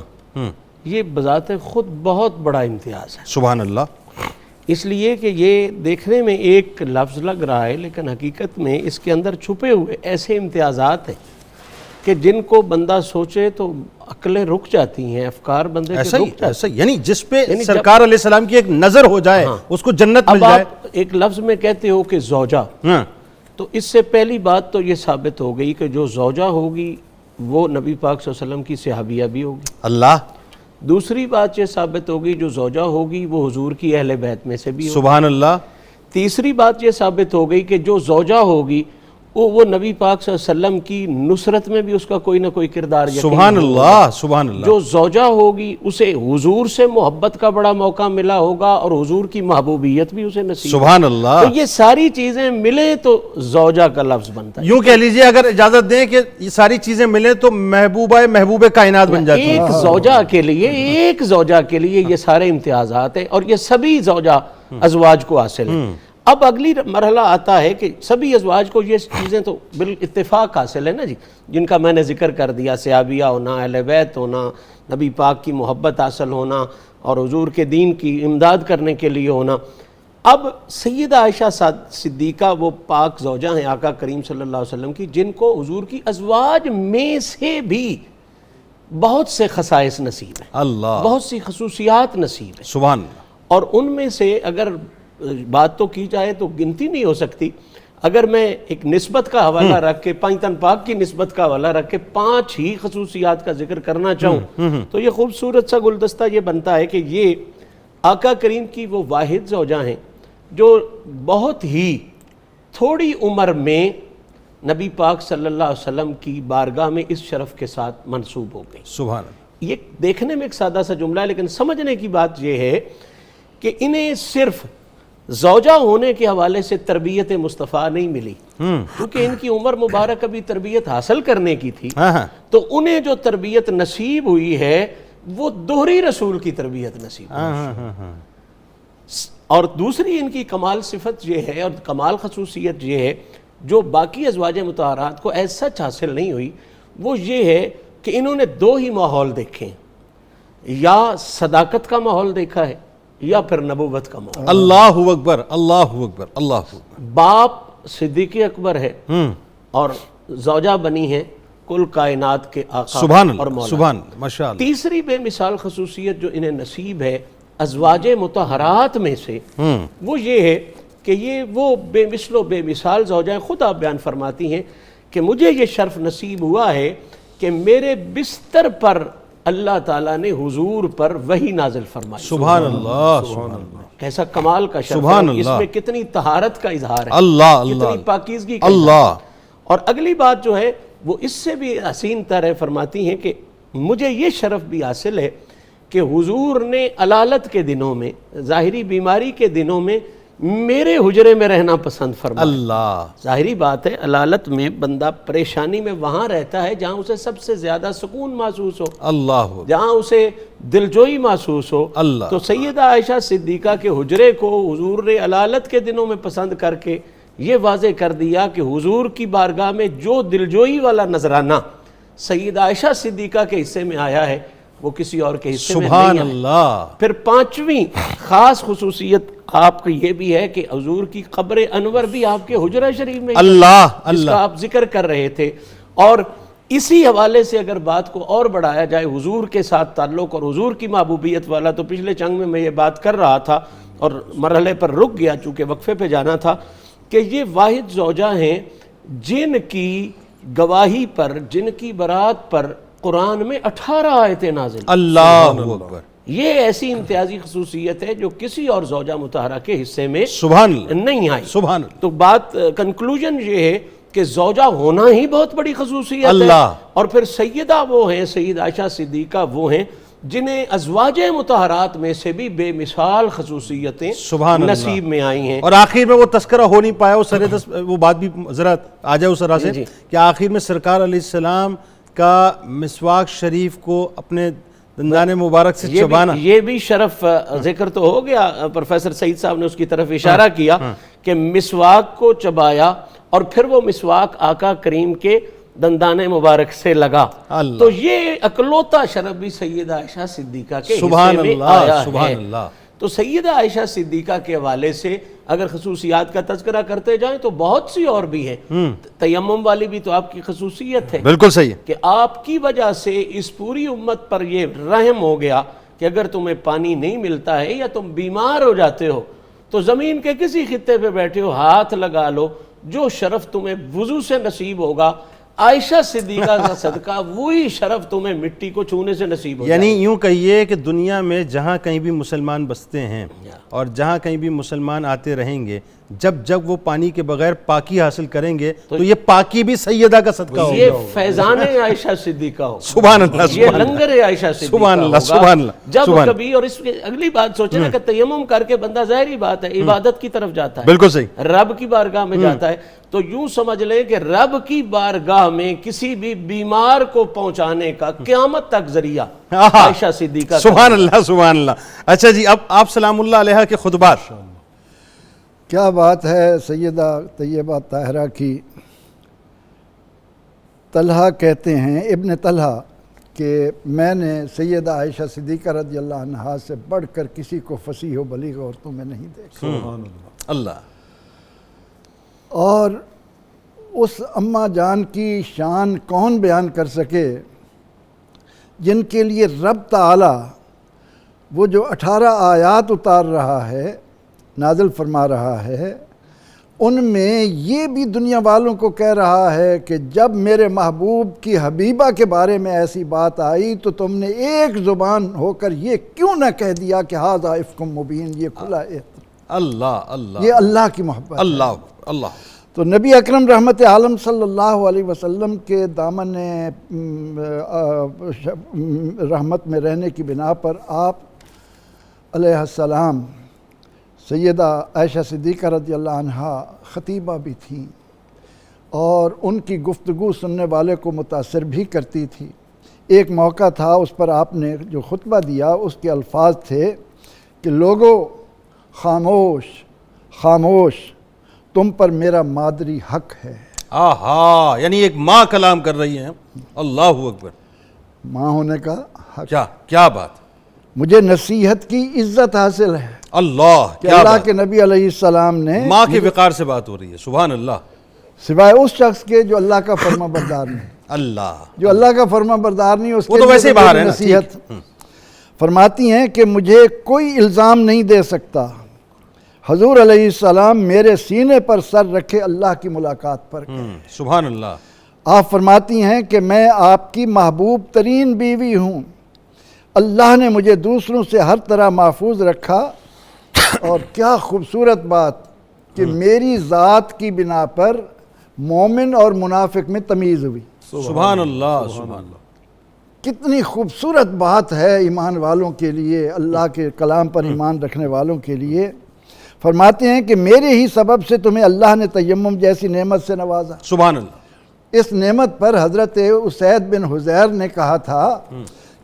یہ بذات خود بہت بڑا امتیاز ہے، سبحان اللہ۔ اس لیے کہ یہ دیکھنے میں ایک لفظ لگ رہا ہے، لیکن حقیقت میں اس کے اندر چھپے ہوئے ایسے امتیازات ہیں کہ جن کو بندہ سوچے تو عقلیں رک جاتی ہیں، افکار بندے کے رک جاتے ہیں۔ یعنی جس پہ سرکار علیہ السلام کی ایک نظر ہو جائے اس کو جنت مل اب جائے۔ آپ ایک لفظ میں کہتے ہو کہ زوجہ، تو اس سے پہلی بات تو یہ ثابت ہو گئی کہ جو زوجہ ہوگی وہ نبی پاک صلی اللہ علیہ وسلم کی صحابیہ بھی ہوگی۔ اللہ۔ دوسری بات یہ ثابت ہوگی جو زوجہ ہوگی وہ حضور کی اہل بیت میں سے بھی ہوگی۔ سبحان اللہ۔ تیسری بات یہ ثابت ہو گئی کہ جو زوجہ ہوگی وہ نبی پاک صلی اللہ علیہ وسلم کی نصرت میں بھی اس کا کوئی نہ کوئی کردار یقیناً سبحان اللہ، سبحان اللہ۔ جو زوجہ ہوگی اسے حضور سے محبت کا بڑا موقع ملا ہوگا اور حضور کی محبوبیت بھی اسے نصیب ہوگی۔ سبحان اللہ۔ تو یہ ساری چیزیں ملیں تو زوجہ کا لفظ بنتا ہے۔ یوں کہہ لیجئے اگر اجازت دیں کہ یہ ساری چیزیں ملیں تو محبوب کائنات بن جاتی ہیں۔ ایک زوجہ کے لیے یہ سارے امتیازات ہیں، اور یہ سبھی زوجہ ازواج کو حاصل ہیں۔ اب اگلی مرحلہ آتا ہے کہ سبھی ازواج کو یہ چیزیں تو بالاتفاق حاصل ہے نا جی، جن کا میں نے ذکر کر دیا، صحابیہ ہونا، اہل بیت ہونا، نبی پاک کی محبت حاصل ہونا اور حضور کے دین کی امداد کرنے کے لیے ہونا۔ اب سیدہ عائشہ صدیقہ وہ پاک زوجہ ہیں آقا کریم صلی اللہ علیہ وسلم کی، جن کو حضور کی ازواج میں سے بھی بہت سے خصائص نصیب ہیں، اللہ، بہت سی خصوصیات نصیب ہیں، سبحان اللہ۔ اور ان میں سے اگر بات تو کی جائے تو گنتی نہیں ہو سکتی۔ اگر میں ایک نسبت کا حوالہ رکھ کے، پنجتن پاک کی نسبت کا حوالہ رکھ کے 5 ہی خصوصیات کا ذکر کرنا چاہوں تو یہ خوبصورت سا گلدستہ یہ بنتا ہے کہ یہ آقا کریم کی وہ واحد زوجہ ہیں جو بہت ہی تھوڑی عمر میں نبی پاک صلی اللہ علیہ وسلم کی بارگاہ میں اس شرف کے ساتھ منسوب ہو گئی۔ سبحان اللہ۔ یہ دیکھنے میں ایک سادہ سا جملہ ہے، لیکن سمجھنے کی بات یہ ہے کہ انہیں صرف زوجہ ہونے کے حوالے سے تربیت مصطفیٰ نہیں ملی، کیونکہ ان کی عمر مبارک ابھی تربیت حاصل کرنے کی تھی، تو انہیں جو تربیت نصیب ہوئی ہے وہ دوہری رسول کی تربیت نصیب ہوئی۔ اور دوسری ان کی کمال صفت یہ ہے اور کمال خصوصیت یہ ہے جو باقی ازواج مطہرات کو ایسا حاصل نہیں ہوئی، وہ یہ ہے کہ انہوں نے 2 ہی ماحول دیکھے، یا صداقت کا ماحول دیکھا ہے یا پھر نبوت کا ماحول۔ اللہ اکبر، اللہ اکبر، اللہ اکبر۔ باپ صدیق اکبر ہے اور زوجہ بنی ہے کل کائنات کے آقا سبحان اور اللہ، مولا۔ سبحان اللہ، ماشاء اللہ۔ تیسری بے مثال خصوصیت جو انہیں نصیب ہے ازواج مطہرات میں سے، وہ یہ ہے کہ یہ وہ بے مثل و بے مثال زوجہ ہیں۔ خود آپ بیان فرماتی ہیں کہ مجھے یہ شرف نصیب ہوا ہے کہ میرے بستر پر اللہ تعالیٰ نے حضور پر وحی نازل فرمائی۔ سبحان اللہ، سبحان اللہ۔ کیسا کمال کا شرف سبحان ہے، اس اللہ۔ میں کتنی طہارت کا اظہار ہے، اللہ، اللہ، کتنی پاکیزگی کا اللہ۔ اظہار ہے۔ اور اگلی بات جو ہے وہ اس سے بھی حسین طرح فرماتی ہیں کہ مجھے یہ شرف بھی حاصل ہے کہ حضور نے علالت کے دنوں میں، ظاہری بیماری کے دنوں میں میرے حجرے میں رہنا پسند فرمایا۔ اللہ، ظاہری بات ہے علالت میں بندہ پریشانی میں وہاں رہتا ہے جہاں اسے سب سے زیادہ سکون محسوس ہو، اللہ، جہاں اسے دلجوئی محسوس ہو۔ اللہ۔ تو سیدہ عائشہ صدیقہ کے حجرے کو حضور نے علالت کے دنوں میں پسند کر کے یہ واضح کر دیا کہ حضور کی بارگاہ میں جو دلجوئی والا نذرانہ سیدہ عائشہ صدیقہ کے حصے میں آیا ہے وہ کسی اور کے حصے میں نہیں سبحان آیا۔ اللہ۔ پھر 5ویں خاص خصوصیت آپ کی یہ بھی ہے کہ حضور کی قبر انور بھی آپ کے حجرہ شریف میں، اللہ، جس اللہ۔ کا آپ ذکر کر رہے تھے، اور اسی حوالے سے اگر بات کو اور بڑھایا جائے حضور کے ساتھ تعلق اور حضور کی محبوبیت والا، تو پچھلے چنگ میں یہ بات کر رہا تھا اور مرحلے پر رک گیا چونکہ وقفے پہ جانا تھا، کہ یہ واحد زوجہ ہیں جن کی گواہی پر، جن کی برات پر قرآن میں 18 آیتیں نازل۔ اللہ اکبر، یہ ایسی امتیازی خصوصیت ہے جو کسی اور زوجہ مطہرہ کے حصے میں سبحان اللہ، نہیں آئی۔ سبحان اللہ۔ تو بات کنکلوژن یہ ہے کہ زوجہ ہونا ہی بہت بڑی خصوصیت ہے، اللہ۔ اور پھر سیدہ وہ ہیں، سید عائشہ صدیقہ وہ ہیں جنہیں ازواج مطہرات میں سے بھی بے مثال خصوصیتیں سبحان اللہ نصیب میں آئی ہیں۔ اور آخر میں وہ تذکرہ ہو نہیں پایا، وہ بات بھی ذرا آ جائے اس طرح سے جی۔ کہ آخر میں سرکار علیہ السلام کا مسواک شریف کو اپنے دندان مبارک سے چبانا، یہ بھی شرف ذکر تو ہو گیا، پروفیسر سعید صاحب نے اس کی طرف اشارہ کیا کہ مسواک کو چبایا اور پھر وہ مسواک آقا کریم کے دندان مبارک سے لگا، اللہ۔ تو یہ اکلوتا شرف بھی سیدہ عائشہ صدیقہ کے سبحان حصے میں اللہ، آیا سبحان ہے۔ اللہ۔ تو سیدہ عائشہ صدیقہ کے حوالے سے اگر خصوصیات کا تذکرہ کرتے جائیں تو بہت سی اور بھی ہیں۔ تیمم والی بھی تو آپ کی خصوصیت ہے بالکل صحیح ہے، کہ آپ کی وجہ سے اس پوری امت پر یہ رحم ہو گیا کہ اگر تمہیں پانی نہیں ملتا ہے یا تم بیمار ہو جاتے ہو تو زمین کے کسی خطے پہ بیٹھے ہو، ہاتھ لگا لو، جو شرف تمہیں وضو سے نصیب ہوگا عائشہ صدیقہ کا صدقہ وہی شرف تمہیں مٹی کو چھونے سے نصیب ہو جائے۔ یعنی یوں کہیے کہ دنیا میں جہاں کہیں بھی مسلمان بستے ہیں اور جہاں کہیں بھی مسلمان آتے رہیں گے، جب وہ پانی کے بغیر پاکی حاصل کریں گے تو یہ پاکی بھی سیدہ کا صدقہ ہوگا۔ یہ فیضان عائشہ صدیقہ ہوگا، سبحان اللہ، یہ سبحان اللہ، لنگر عائشہ صدیقہ سبحان اللہ، ہوگا۔ سبحان اللہ، جب سبحان کبھی، اور اس کی اگلی بات سوچیں نا کہ تیمم کر کے بندہ ظاہری بات ہے عبادت کی طرف جاتا ہے، بالکل صحیح، رب کی بارگاہ میں جاتا ہے، تو یوں سمجھ لیں کہ رب کی بارگاہ میں کسی بھی بیمار کو پہنچانے کا قیامت تک ذریعہ عائشہ صدیقہ کا۔ سبحان اللہ، سبحان اللہ۔ اچھا جی، اب آپ سلام اللہ علیہ کے خطبات۔ کیا بات ہے سیدہ طیبہ طاہرہ کی۔ طلحہ کہتے ہیں، ابن طلحہ، کہ میں نے سیدہ عائشہ صدیقہ رضی اللہ عنہا سے بڑھ کر کسی کو فصیح و بلیغ عورتوں میں نہیں دیکھا۔ اللہ۔ اور اس اماں جان کی شان کون بیان کر سکے جن کے لیے رب تعالی وہ جو 18 آیات اتار رہا ہے، نازل فرما رہا ہے، ان میں یہ بھی دنیا والوں کو کہہ رہا ہے کہ جب میرے محبوب کی حبیبہ کے بارے میں ایسی بات آئی تو تم نے ایک زبان ہو کر یہ کیوں نہ کہہ دیا کہ ھذا افک مبین، یہ کھلا اعتراف۔ اللہ اللہ، یہ اللہ کی محبت، اللہ اللہ۔ تو نبی اکرم رحمت عالم صلی اللہ علیہ وسلم کے دامن رحمت میں رہنے کی بنا پر آپ علیہ السلام سیدہ عائشہ صدیقہ رضی اللہ عنہا خطیبہ بھی تھیں اور ان کی گفتگو سننے والے کو متاثر بھی کرتی تھی۔ ایک موقع تھا اس پر آپ نے جو خطبہ دیا، اس کے الفاظ تھے کہ لوگو خاموش خاموش، تم پر میرا مادری حق ہے۔ آہا، یعنی ایک ماں کلام کر رہی ہیں، اللہ اکبر، ماں ہونے کا حق، کیا بات، مجھے نصیحت کی عزت حاصل ہے اللہ، کہ اللہ کے نبی علیہ السلام نے ماں کے وقار سے بات ہو رہی ہے، سبحان اللہ، سوائے اس شخص کے جو اللہ کا فرما بردار نہیں، اللہ، جو اللہ کا فرما بردار نہیں، اس وہ کے تو ویسے ہی باہر ہے نا، نصیحت فرماتی ہیں کہ مجھے کوئی الزام نہیں دے سکتا، حضور علیہ السلام میرے سینے پر سر رکھے اللہ کی ملاقات پر گئے۔ سبحان اللہ۔ آپ فرماتی ہیں کہ میں آپ کی محبوب ترین بیوی ہوں، اللہ نے مجھے دوسروں سے ہر طرح محفوظ رکھا، اور کیا خوبصورت بات کہ میری ذات کی بنا پر مومن اور منافق میں تمیز ہوئی۔ سبحان اللہ، سبحان اللہ، کتنی خوبصورت بات ہے ایمان والوں کے لیے، اللہ کے کلام پر ایمان رکھنے والوں کے لیے۔ فرماتے ہیں کہ میرے ہی سبب سے تمہیں اللہ نے تیمم جیسی نعمت سے نوازا۔ سبحان اللہ۔ اس نعمت پر حضرت اسید بن حضیر نے کہا تھا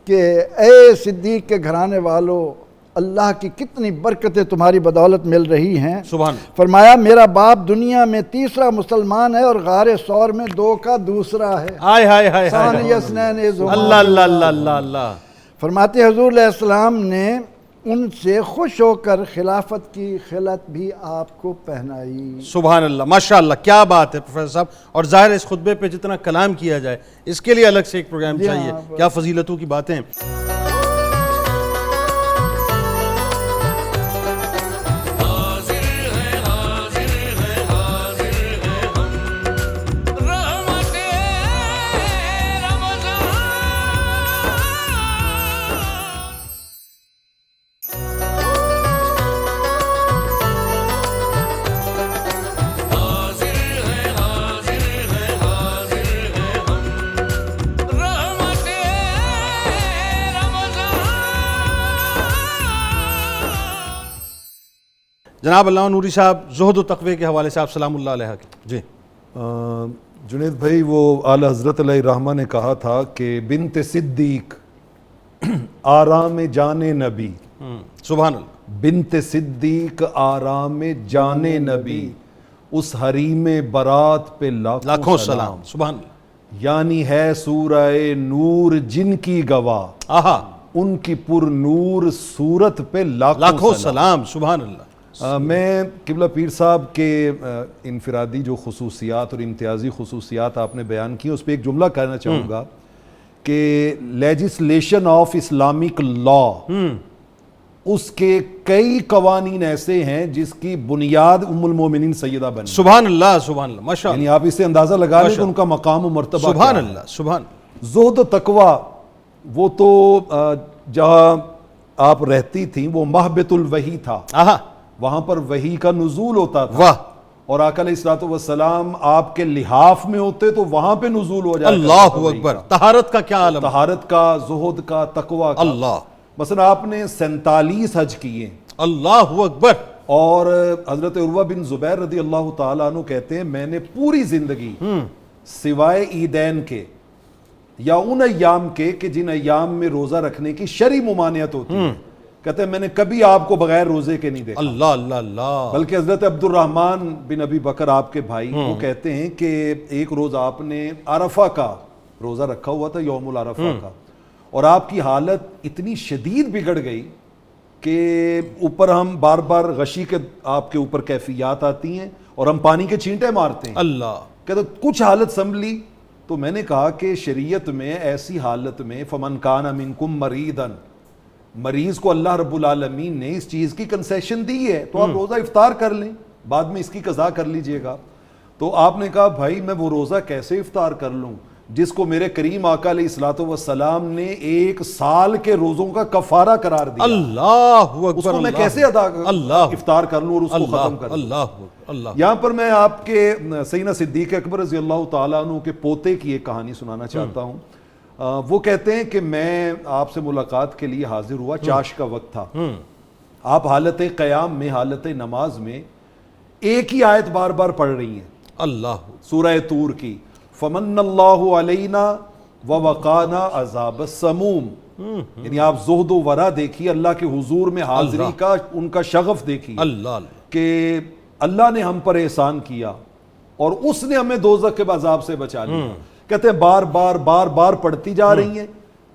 کہ اے صدیق کے گھرانے والو، اللہ کی کتنی برکتیں تمہاری بدولت مل رہی ہیں۔ سبحان، فرمایا میرا باپ دنیا میں تیسرا مسلمان ہے اور غار ثور میں 2 کا دوسرا ہے۔ ہائے ہائے ہائے، ثانی اثنین اذ ہما اللہ اللہ اللہ اللہ اللہ۔ فرماتے حضور علیہ السلام نے ان سے خوش ہو کر خلافت کی خلعت بھی آپ کو پہنائی۔ سبحان اللہ، ماشاءاللہ، کیا بات ہے پروفیسر صاحب، اور ظاہر ہے اس خطبے پہ جتنا کلام کیا جائے اس کے لیے الگ سے ایک پروگرام جی چاہیے، ہاں، کیا فضیلتوں کی باتیں ہیں۔ جناب علامہ نوری صاحب، زہد و تقوی کے حوالے سے آپ سلام اللہ علیہ کی جی۔ جنید بھائی، وہ اعلیٰ حضرت علیہ الرحمہ نے کہا تھا کہ بنت صدیق آرام جان نبی، سبحان اللہ، بنت صدیق آرام جان نبی، اس حریم برات پہ لاکھوں سلام، سبحان اللہ، یعنی ہے سورہ نور جن کی گواہ، آہا، ان کی پر نور صورت پہ لاکھوں سلام، سبحان اللہ۔ میں قبلہ پیر صاحب کے انفرادی جو خصوصیات اور امتیازی خصوصیات آپ نے بیان کی، اس پہ ایک جملہ کہنا چاہوں گا کہ لیجسلیشن آف اسلامک لا، اس کے کئی قوانین ایسے ہیں جس کی بنیاد ام المومنین سیدہ بنی، سبحان اللہ، سبحان اللہ، ماشاء اللہ، یعنی آپ اس سے اندازہ لگا لیں کہ ان کا مقام و مرتبہ سبحان کیا ہے۔ اللہ، سبحان، زہد و تقوی، وہ تو جہاں آپ رہتی تھیں وہ مہبط الوحی تھا، آہا، وہاں پر وحی کا نزول ہوتا تھا، واہ، اور آقا علیہ الصلوۃ والسلام آپ کے لحاف میں ہوتے تو وہاں پہ نزول ہو جاتا تھا اللہ وحی اکبر، کا۔ طہارت کا کیا عالم، طہارت کا، زہد کا، تقوی کا۔ اللہ، مثلا آپ نے 47 حج کیے، اللہ اکبر، اور حضرت عروہ بن زبیر رضی اللہ تعالیٰ عنہ کہتے ہیں میں نے پوری زندگی سوائے عیدین کے یا ان ایام کے کہ جن ایام میں روزہ رکھنے کی شرعی ممانعت ہوتی ہے، کہتے ہیں میں نے کبھی آپ کو بغیر روزے کے نہیں دیکھا، اللہ اللہ اللہ، بلکہ حضرت عبد الرحمن بن ابی بکر آپ کے بھائی وہ کہتے ہیں کہ ایک روز آپ نے عرفہ کا روزہ رکھا ہوا تھا، یوم العرفہ کا، اور آپ کی حالت اتنی شدید بگڑ گئی کہ اوپر ہم بار بار غشی کے آپ کے اوپر کیفیات آتی ہیں اور ہم پانی کے چھینٹے مارتے ہیں، اللہ، کہتے کچھ حالت سنبھلی تو میں نے کہا کہ شریعت میں ایسی حالت میں فمن کان منکم مریضا، مریض کو اللہ رب العالمین نے اس چیز کی کنسیشن دی ہے تو آپ روزہ افطار کر لیں، بعد میں اس کی قضا کر لیجئے گا۔ تو آپ نے کہا بھائی میں وہ روزہ کیسے افطار کر لوں جس کو میرے کریم آقا علیہ الصلوۃ والسلام نے 1 سال کے روزوں کا کفارہ قرار دیا، اللہ اکبر، اس کو میں اللہ، کیسے افطار کر لوں اور اس کو ختم کر لوں۔ اللہ، اللہ، یہاں پر میں آپ کے سیدنا صدیق اکبر رضی اللہ تعالیٰ عنہ کے پوتے کی ایک کہانی سنانا چاہتا ہوں۔ وہ کہتے ہیں کہ میں آپ سے ملاقات کے لیے حاضر ہوا، چاش کا وقت تھا، آپ حالت قیام میں، حالت نماز میں ایک ہی آیت بار بار پڑھ رہی ہیں، اللہ، سورہ طور کی، فمن اللہ علینا ووقانا عذاب السموم، یعنی آپ زہد و ورع دیکھیے، اللہ کے حضور میں حاضری کا ان کا شغف دیکھیے اللہ، کہ اللہ نے ہم پر احسان کیا اور اس نے ہمیں دوزخ کے عذاب سے بچا لیا۔ کہتے ہیں بار بار بار بار پڑھتی جا رہی ہیں،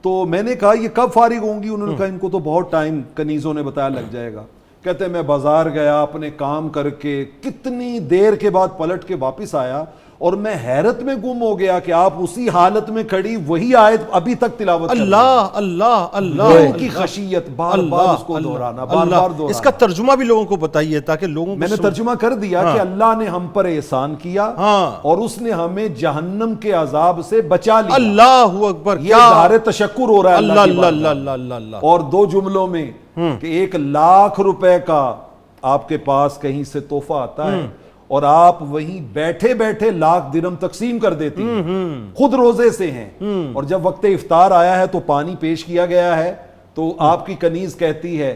تو میں نے کہا یہ کب فارغ ہوں گی؟ انہوں نے کہا ان کو تو بہت ٹائم، کنیزوں نے بتایا، لگ جائے گا۔ کہتے ہیں میں بازار گیا، اپنے کام کر کے کتنی دیر کے بعد پلٹ کے واپس آیا اور میں حیرت میں گم ہو گیا کہ آپ اسی حالت میں کھڑی وہی آیت ابھی تک تلاوت کر رہی ہیں۔ اللہ، اللہ، اللہ، دل کی خشیت، بار بار اس کو دہرانا، بار بار دہرانا۔ اس کا ترجمہ بھی لوگوں کو بتائیے تاکہ لوگوں کو میں نے ترجمہ کر دیا کہ اللہ نے ہم پر احسان کیا اور اس نے ہمیں جہنم کے عذاب سے بچا لیا۔ اللہ اکبر، یہ اظہار تشکر ہو رہا ہے اللہ، اللہ کی اللہ، بارگاہ میں۔ اللہ، اللہ، اللہ، اور 2 جملوں میں کہ 1 لاکھ روپے کا آپ کے پاس کہیں سے تحفہ آتا ہے اور آپ وہیں بیٹھے بیٹھے 1 لاکھ درہم تقسیم کر دیتی ہیں، خود روزے سے ہیں، اور جب وقت افطار آیا ہے تو پانی پیش کیا گیا ہے تو آپ کی کنیز کہتی ہے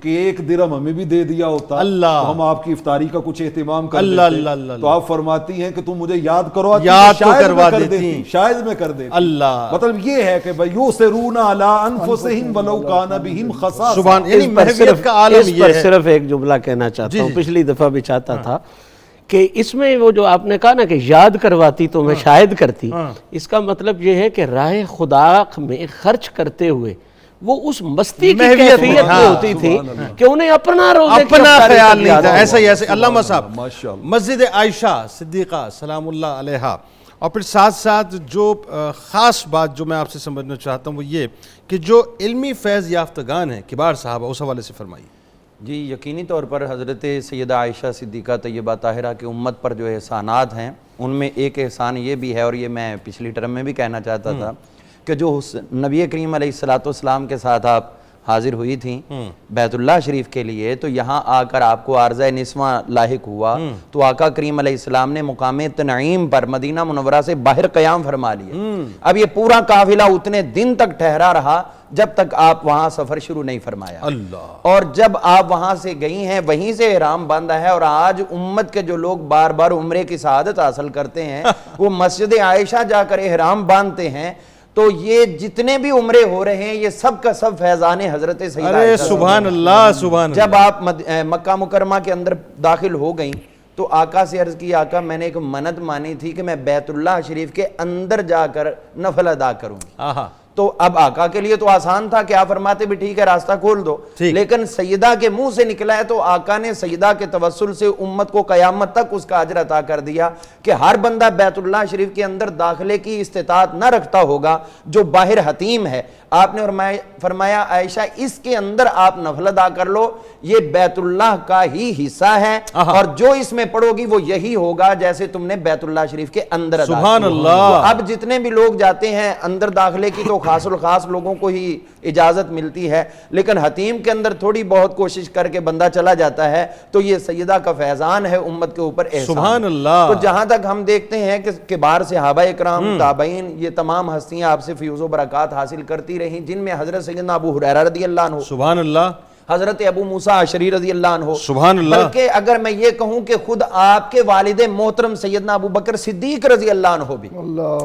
کہ 1 درہم ہمیں بھی دے دیا ہوتا تو ہم آپ کی افطاری کا کچھ اہتمام کر دیتے۔ تو آپ فرماتی ہیں کہ تم مجھے یاد کرو، یاد تو کروا دیتی، شاید میں کر دیتی۔ اللہ، مطلب یہ ہے کہ یُؤْثِرُونَ عَلَىٰ أَنفُسِهِمْ وَلَوْ كَانَ بِهِمْ خَصَاصَةٌ۔ سبحان، یعنی محویت کا عالم اس یہ پر ہے۔ صرف ایک جملہ کہنا چاہتا ہوں، پچھلی دفعہ بھی چاہتا تھا کہ اس میں وہ جو آپ نے کہا نا کہ یاد کرواتی تو میں شاید کرتی، اس کا مطلب یہ ہے کہ راہ خدا میں خرچ کرتے ہوئے وہ اس مستی کی محویت میں، کیفیت میں ہاں، ہوتی تھی کہ انہیں اپنا روزے کی اپنا افطاری خیال تک نہیں یاد تھا. ہوتا ایسا ہی ایسے علامہ صاحب ماشاءاللہ. مسجد عائشہ صدیقہ سلام اللہ علیہا، اور پھر ساتھ ساتھ جو خاص بات جو میں آپ سے سمجھنا چاہتا ہوں وہ یہ کہ جو علمی فیض یافتگان ہیں کبار صحابہ، اس حوالے سے فرمائیے. جی یقینی طور پر حضرت سیدہ عائشہ صدیقہ طیبہ طاہرہ کی امت پر جو احسانات ہیں ان میں ایک احسان یہ بھی ہے، اور یہ میں پچھلی ٹرم میں بھی کہنا چاہتا تھا، کہ جو نبی کریم علیہ السلام کے ساتھ آپ حاضر ہوئی تھیں بیت اللہ شریف کے لیے، تو یہاں آ کر آپ کو عارضہ نسواں لاحق ہوا تو آقا کریم علیہ السلام نے مقام تنعیم پر مدینہ منورہ سے باہر قیام فرما لیا. اب یہ پورا قافلہ اتنے دن تک ٹھہرا رہا جب تک آپ وہاں سفر شروع نہیں فرمایا. اللہ. اور جب آپ وہاں سے گئی ہیں وہیں سے احرام باندھا ہے، اور آج امت کے جو لوگ بار بار عمرے کی سعادت حاصل کرتے ہیں وہ مسجد عائشہ جا کر احرام باندھتے ہیں. تو یہ جتنے بھی عمرے ہو رہے ہیں یہ سب کا سب فیضان حضرت سیدہ ارے عائشہ. سبحان اللہ سبحان جب اللہ. آپ مکہ مکرمہ کے اندر داخل ہو گئیں تو آقا سے عرض کی، آقا میں نے ایک منت مانی تھی کہ میں بیت اللہ شریف کے اندر جا کر نفل ادا کروں گی. آہا. تو اب آقا کے لیے تو آسان تھا کہ آپ فرماتے بھی ٹھیک ہے راستہ کھول دو، لیکن سیدہ کے منہ سے نکلا ہے تو آقا نے سیدہ کے توسل سے امت کو قیامت تک اس کا اجر عطا کر دیا کہ ہر بندہ بیت اللہ شریف کے اندر داخلے کی استطاعت نہ رکھتا ہوگا جو باہر حتیم ہے. آپ نے فرمایا عائشہ اس کے اندر آپ نفل ادا کر لو، یہ بیت اللہ کا ہی حصہ ہے اور جو اس میں پڑھو گی وہ یہی ہوگا جیسے تم نے بیت اللہ شریف کے اندر ادا. سبحان اللہ. اب جتنے بھی لوگ جاتے ہیں اندر داخلے کی تو خاص الخاص لوگوں کو ہی اجازت ملتی ہے، لیکن حتیم کے اندر تھوڑی بہت کوشش کر کے بندہ چلا جاتا ہے. تو یہ سیدہ کا فیضان ہے امت کے اوپر احسان. سبحان اللہ. تو جہاں تک ہم دیکھتے ہیں کہ کبار صحابہ اکرام تابعین یہ تمام ہستیاں آپ سے فیوز و برکات حاصل کرتی رہیں، جن میں حضرت سیدنا ابو ہریرہ رضی اللہ عنہ، سبحان اللہ، حضرت ابو موسیٰ اشعری رضی اللہ عنہ، سبحان اللہ. بلکہ اگر میں یہ کہوں کہ خود آپ کے والد محترم سیدنا ابو بکر صدیق رضی اللہ عنہ بھی،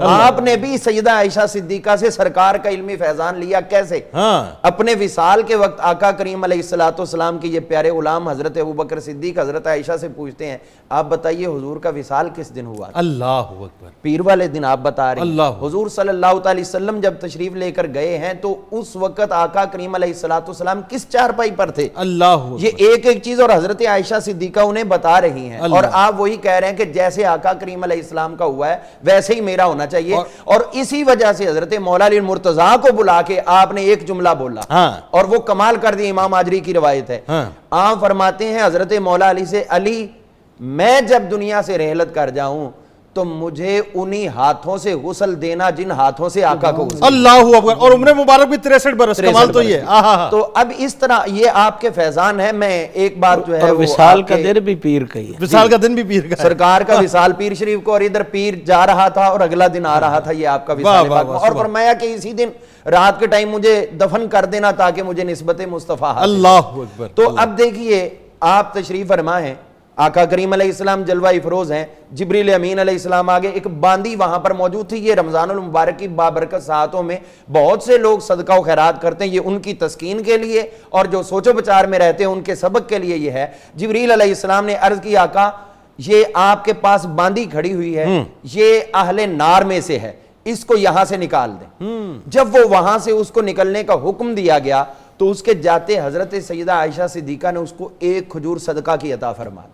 آپ نے بھی سیدہ عائشہ صدیقہ سے سرکار کا علمی فیضان لیا. کیسے؟ اپنے وصال کے وقت آقا کریم علیہ السلام کے یہ پیارے غلام حضرت ابو بکر صدیق حضرت عائشہ سے پوچھتے ہیں آپ بتائیے حضور کا وصال کس دن ہوا؟ اللہ اکبر. پیر والے دن آپ بتا رہے ہیں. اللہ. حضور صلی اللہ علیہ وسلم جب تشریف لے کر گئے ہیں تو اس وقت آقا کریم علیہ السلام کس چارپائی پر تھے؟ اللہ. یہ ایک ایک چیز اور حضرت عائشہ صدیقہ انہیں بتا رہی ہیں اور آپ وہی کہہ رہے ہیں کہ جیسے آقا کریم علیہ السلام کا ہوا ہے ویسے ہی میرا ہونا چاہیے. اور اسی وجہ سے حضرت مولا علی مرتضیٰ کو بلا کے آپ نے ایک جملہ بولا اور وہ کمال کر دی. امام آجری کی روایت ہے، آپ فرماتے ہیں حضرت مولا علی سے، علی میں جب دنیا سے رحلت کر جاؤں تو مجھے انہی ہاتھوں سے غسل دینا جن ہاتھوں سے آقا کو غسل. اللہ اکبر. اور عمر مبارک بھی 63 برس. کمال تو یہ. تو اب اس طرح یہ آپ کے فیضان ہے. میں ایک بات جو ہے وصال کا دن بھی پیر کا ہی ہے. وصال کا دن بھی پیر کا ہے. سرکار کا وصال پیر شریف کو، اور ادھر پیر جا رہا تھا اور اگلا دن آ رہا تھا، یہ آپ کا وصال پاک. اور فرمایا کہ اسی دن رات کے ٹائم مجھے دفن کر دینا تاکہ مجھے نسبت مصطفیٰ حاصل. اللہ اکبر. تو اب دیکھیے آپ تشریف فرما ہیں، آقا کریم علیہ السلام جلوہ افروز ہیں، جبریل امین علیہ السلام آگے، ایک باندی وہاں پر موجود تھی. یہ رمضان المبارک کی بابرکت ساعتوں میں بہت سے لوگ صدقہ و خیرات کرتے ہیں، یہ ان کی تسکین کے لیے اور جو سوچ و بچار میں رہتے ہیں ان کے سبق کے لیے یہ ہے. جبریل علیہ السلام نے عرض کی آقا یہ آپ کے پاس باندی کھڑی ہوئی ہے، یہ اہل نار میں سے ہے، اس کو یہاں سے نکال دیں. جب وہ وہاں سے اس کو نکلنے کا حکم دیا گیا تو اس کے جاتے حضرت سیدہ عائشہ صدیقہ نے اس کو ایک کھجور صدقہ کی عطا فرما دی.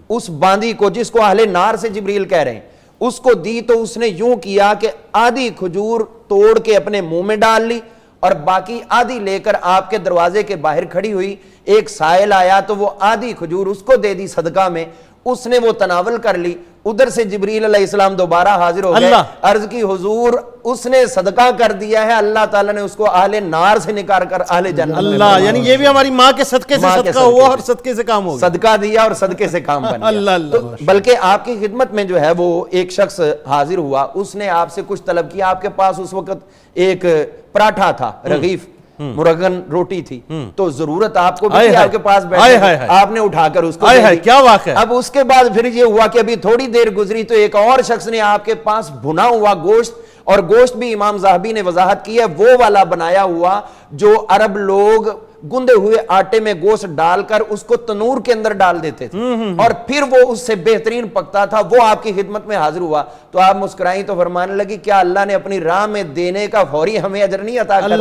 اس باندی کو جس کو اہل نار سے جبریل کہہ رہے ہیں اس کو دی تو اس نے یوں کیا کہ آدھی کھجور توڑ کے اپنے منہ میں ڈال لی اور باقی آدھی لے کر آپ کے دروازے کے باہر کھڑی ہوئی. ایک سائل آیا تو وہ آدھی کھجور اس کو دے دی صدقہ میں، اس نے وہ تناول کر لی. ادھر سے جبریل علیہ السلام دوبارہ حاضر ہو گئے، عرض کی حضور اس نے صدقہ کر دیا ہے، اللہ تعالیٰ نے اس کو اہل نار سے نکال کر اہل جنت. اللہ. یعنی یہ بھی ہماری ماں کے صدقے سے صدقہ ہوا اور صدقے سے کام ہو گیا. صدقہ دیا اور صدقے سے کام بن گیا. بلکہ آپ کی خدمت میں جو ہے وہ ایک شخص حاضر ہوا، اس نے آپ سے کچھ طلب کیا. آپ کے پاس اس وقت ایک پراٹھا تھا، رغیف مرغن روٹی تھی، تو ضرورت آپ کو بھی آپ کے پاس بیٹھے، آپ نے اٹھا کر اس کو دے دی. کیا واقعہ. اب اس کے بعد پھر یہ ہوا کہ ابھی تھوڑی دیر گزری تو ایک اور شخص نے آپ کے پاس بھنا ہوا گوشت، اور گوشت بھی امام زاہبی نے وضاحت کی ہے وہ والا بنایا ہوا جو عرب لوگ گندے ہوئے آٹے میں گوشت ڈال کر اس کو تنور کے اندر ڈال دیتے تھے اور پھر وہ اس سے بہترین پکتا تھا، وہ آپ کی خدمت میں حاضر ہوا تو آپ مسکرائیں تو فرمانے لگی کیا اللہ نے اپنی راہ میں دینے کا فوری ہمیں اجر نہیں عطا کر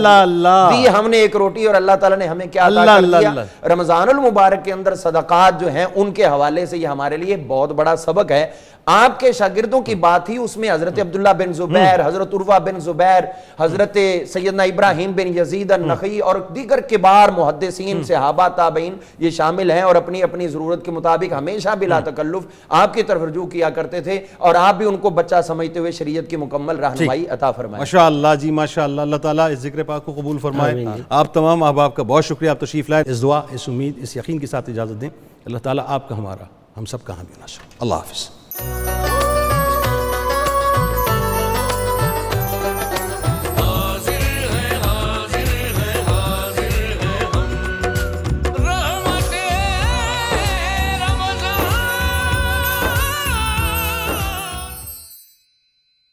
دی ہم نے ایک روٹی اور اللہ تعالیٰ نے ہمیں کیا عطا کر دیا۔ رمضان المبارک کے اندر صدقات جو ہیں ان کے حوالے سے یہ ہمارے لیے بہت بڑا سبق ہے۔ آپ کے شاگردوں کی بات تھی، اس میں حضرت عبداللہ بن زبیر، حضرت عروہ بن زبیر، حضرت سیدنا ابراہیم بن یزید النخعی اور دیگر کبار محدثین، صحابہ، تابعین یہ شامل ہیں، اور اپنی اپنی ضرورت کے مطابق ہمیشہ بلا تکلف آپ کی طرف رجوع کیا کرتے تھے، اور آپ بھی ان کو بچہ سمجھتے ہوئے شریعت کی مکمل رہنمائی عطا فرمائیں۔ ماشاءاللہ جی ماشاءاللہ، اللہ تعالیٰ اس ذکر پاک کو قبول فرمائے۔ آپ تمام احباب کا بہت شکریہ، آپ تشریف لائے، اس دعا، اس امید، اس یقین کے ساتھ اجازت دیں، اللہ تعالیٰ آپ کا، ہمارا، ہم سب کا حامی و ناصر۔ اللہ حافظ۔